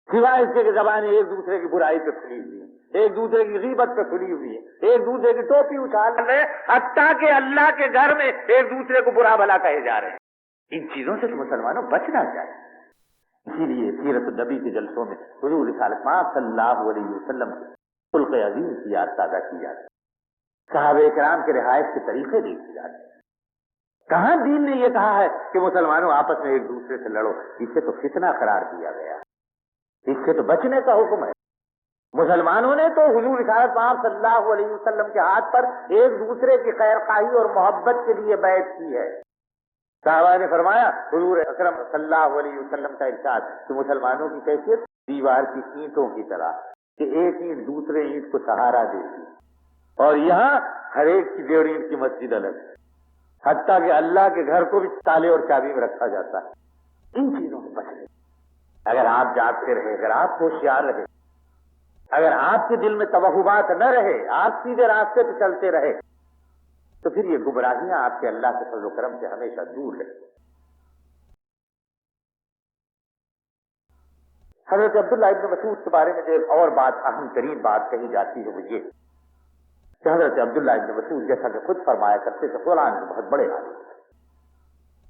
سوائے اس کے زبانیں ایک دوسرے کی برائی پہ کھلی ہوئی ہیں, ایک دوسرے کی غیبت پہ کھلی ہوئی ہے, ایک دوسرے کی ٹوپی اچھال رہے ہیں, حتیٰ کہ اللہ کے گھر میں ایک دوسرے کو برا بھلا کہے جا رہے ہیں. ان چیزوں سے تو مسلمانوں بچنا چاہیے. اسی لیے سیرت النبی کے جلسوں میں حضور رسالت صلی اللہ علیہ وسلم کے خلق عظیم کی یاد تازہ کی جاتی ہے, صحابہ کرام کے رہائش کے طریقے دیکھے جاتے ہیں. کہاں دین نے یہ کہا ہے کہ مسلمانوں آپس میں ایک دوسرے سے لڑو, اسے تو فتنہ قرار دیا گیا, اس سے تو بچنے کا حکم ہے. مسلمانوں نے تو حضور رسالت صلی اللہ علیہ وسلم کے ہاتھ پر ایک دوسرے کی خیر خواہی اور محبت کے لیے بیعت کی ہے. صحابہ نے فرمایا حضور اکرم صلی اللہ علیہ وسلم کا ارشاد کہ مسلمانوں کی کیفیت دیوار کی اینٹوں کی طرح کہ ایک اینٹ دوسرے اینٹ کو سہارا دیتی, اور یہاں ہر ایک کی 1.5 اینٹ کی مسجد الگ ہے, حتیٰ کہ اللہ کے گھر کو بھی تالے اور چابی میں رکھا جاتا ہے. ان چیزوں سے بچنے, اگر آپ جاگتے رہے, اگر آپ ہوشیار رہے, اگر آپ کے دل میں توہمات نہ رہے, آپ سیدھے راستے پہ چلتے رہے, تو پھر یہ گمراہیاں آپ کے اللہ کے فضل و کرم سے ہمیشہ دور رہے. حضرت عبداللہ ابن مسعود کے بارے میں جو ایک اور بات، اہم ترین بات کہی جاتی ہے وہ یہ کہ حضرت عبداللہ ابن مسعود جیسا کہ خود فرمایا کرتے تھے قرآن کے بہت بڑے عالم تھے۔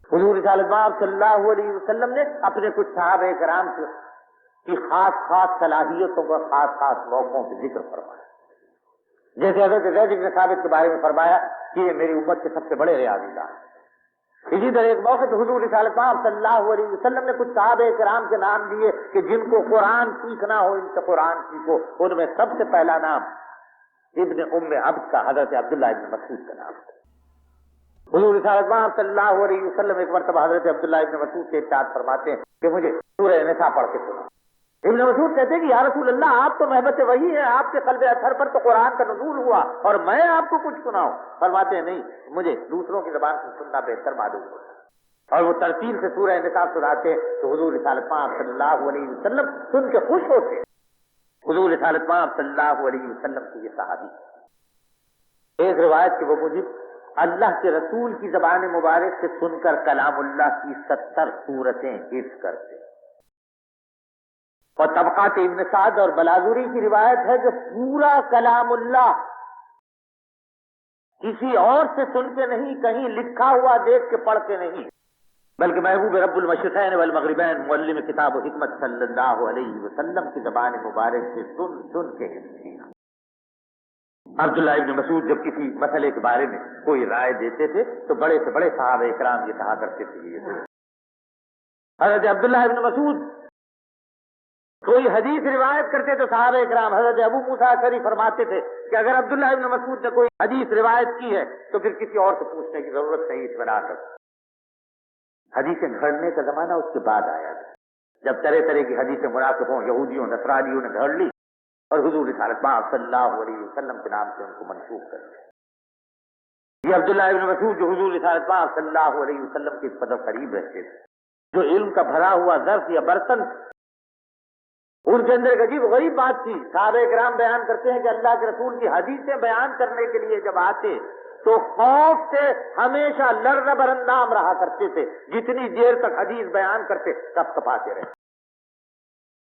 حضور رسالت مآب صلی اللہ علیہ وسلم نے اپنے کچھ صحابہ کرام کی خاص خاص صلاحیتوں کا خاص خاص موقعوں پہ ذکر فرمایا، جیسے حضرت زید بن ثابت کے بارے میں فرمایا کہ یہ میری امت کے سب سے بڑے ریاضی دان۔ اسی طرح ایک موقع تو حضور رسالت مآب صلی اللہ علیہ وسلم نے کچھ صحابہ کرام کے نام دیے کہ جن کو قرآن سیکھنا ہو ان سے قرآن سیکھو، ان میں سب سے پہلا نام ابن ام عبد کا حضرت عبداللہ ابن مسعود کا نام ہے۔ حضور رسالت مآب صلی اللہ علیہ وسلم ایک مرتبہ حضرت عبداللہ ابن مسعود سے ارشاد فرماتے ہیں کہ مجھے سورہ نساء پڑھ کے سنا۔ ابن مسعود کہتے ہیں کہ یا رسول اللہ آپ تو محبت وحی ہیں، آپ کے قلب اطہر پر تو قرآن کا نزول ہوا اور میں آپ کو کچھ سناؤں؟ فرماتے ہیں نہیں، مجھے دوسروں کی زبان سے سننا بہتر معلوم ہوتا ہے، اور وہ ترتیل سے سورہ نساء سناتے تو حضور رسالت مآب صلی اللہ علیہ وسلم سن کے خوش ہوتے۔ حضور رسالت مآب صلی اللہ علیہ وسلم کی یہ صحابی ایک روایت کے وہ مجھب اللہ کے رسول کی زبان مبارک سے سن کر کلام اللہ کی 70 سورتیں حفظ کرتے، اور طبقات ابن سعد اور بلاذری کی روایت ہے کہ پورا کلام اللہ کسی اور سے سن کے نہیں، کہیں لکھا ہوا دیکھ کے پڑھ کے نہیں، بلکہ محبوب رب المشرقین والمغربین معلم کتاب و حکمت صلی اللہ علیہ وسلم کی زبان مبارک سے سن سن کے حفظ کیا۔ عبداللہ ابن مسعود جب کسی مسئلے کے بارے میں کوئی رائے دیتے تھے تو بڑے سے بڑے صحابہ کرام یہ کہا کرتے تھے۔ حضرت عبداللہ ابن مسعود کوئی حدیث روایت کرتے تو صحابہ کرام حضرت ابو موسیٰ اشعری فرماتے تھے کہ اگر عبداللہ ابن مسعود نے کوئی حدیث روایت کی ہے تو پھر کسی اور سے پوچھنے کی ضرورت نہیں، اطمینان کر۔ حدیثیں گھڑنے کا زمانہ اس کے بعد آیا تھا، جب طرح طرح کی حدیثیں منافقوں، یہودیوں، نصرانیوں نے گھڑ لی اور حضور رسالت مآب صلی اللہ علیہ وسلم کے نام سے ان کو منسوخ کر دیا۔ یہ عبداللہ ابن مسعود جو حضور رسالت مآب صلی اللہ علیہ وسلم کے قدر قریب رہتے تھے، جو علم کا بھرا ہوا ظرف یا برتن، ان کے اندر ایک عجیب غریب بات تھی۔ صحابہ کرام بیان کرتے ہیں کہ اللہ کے رسول کی حدیثیں بیان کرنے کے لیے جب آتے تو خوف سے ہمیشہ لرزہ براندام رہا کرتے تھے، جتنی دیر تک حدیث بیان کرتے کپ کپاتے رہے۔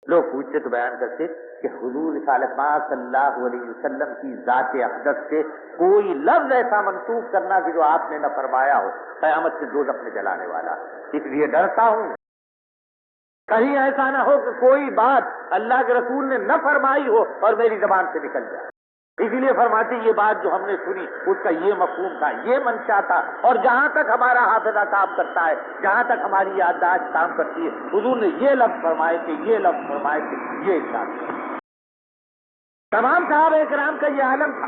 لوگ پوچھتے تو بیان کرتے کہ حضور رسالت مآب صلی اللہ علیہ وسلم کی ذات اقدس سے کوئی لفظ ایسا منسوخ کرنا کہ جو آپ نے نہ فرمایا ہو قیامت سے دوزخ میں جلانے والا، اس لیے ڈرتا ہوں کہیں ایسا نہ ہو کہ کوئی بات اللہ کے رسول نے نہ فرمائی ہو اور میری زبان سے نکل جائے۔ اسی لیے فرماتے یہ بات جو ہم نے سنی اس کا یہ مفہوم تھا، یہ منشا تھا، اور جہاں تک ہمارا حافظہ کام کرتا ہے، جہاں تک ہماری یادداشت کام کرتی ہے، حضور نے یہ لفظ فرمائے تھے، یہ لفظ فرمائے تھے، یہ ارشاد۔ تمام صحابہ کرام کا یہ عالم تھا۔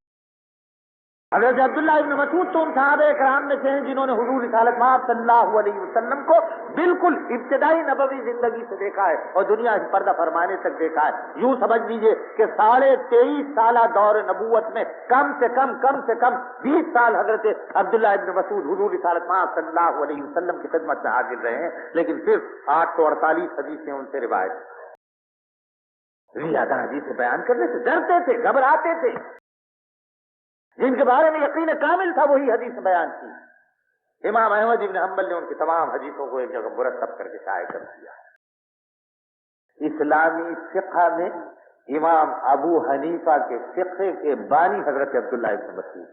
حضرت عبداللہ ابن مسعود تو ان صحابہ کرام میں سے ہیں جنہوں نے حضور رسالت مآب صلی اللہ علیہ وسلم کو بالکل ابتدائی نبوی زندگی سے دیکھا ہے اور دنیا سے پردہ فرمانے تک دیکھا ہے۔ یوں سمجھ لیجئے کہ 23.5 سالہ دور نبوت میں کم سے کم 20 سال حضرت عبداللہ ابن مسعود حضور رسالت مآب صلی اللہ علیہ وسلم کی خدمت میں حاضر رہے ہیں، لیکن صرف 848 حدیثیں ان سے روایت۔ زیادہ حدیثیں بیان کرنے سے ڈرتے تھے، گھبراتے تھے۔ جن کے بارے میں یقین کامل تھا وہی حدیث بیان کی۔ امام احمد بن حنبل نے ان کی تمام حدیثوں کو ایک جگہ مرتب کر کے شائع کر دیا۔ اسلامی فقہ میں امام ابو حنیفہ کے فقہ کے بانی حضرت عبداللہ ابن مسعود،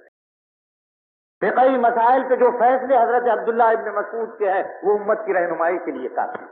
فقہی مسائل کے جو فیصلے حضرت عبداللہ ابن مسعود کے ہیں وہ امت کی رہنمائی کے لیے کافی۔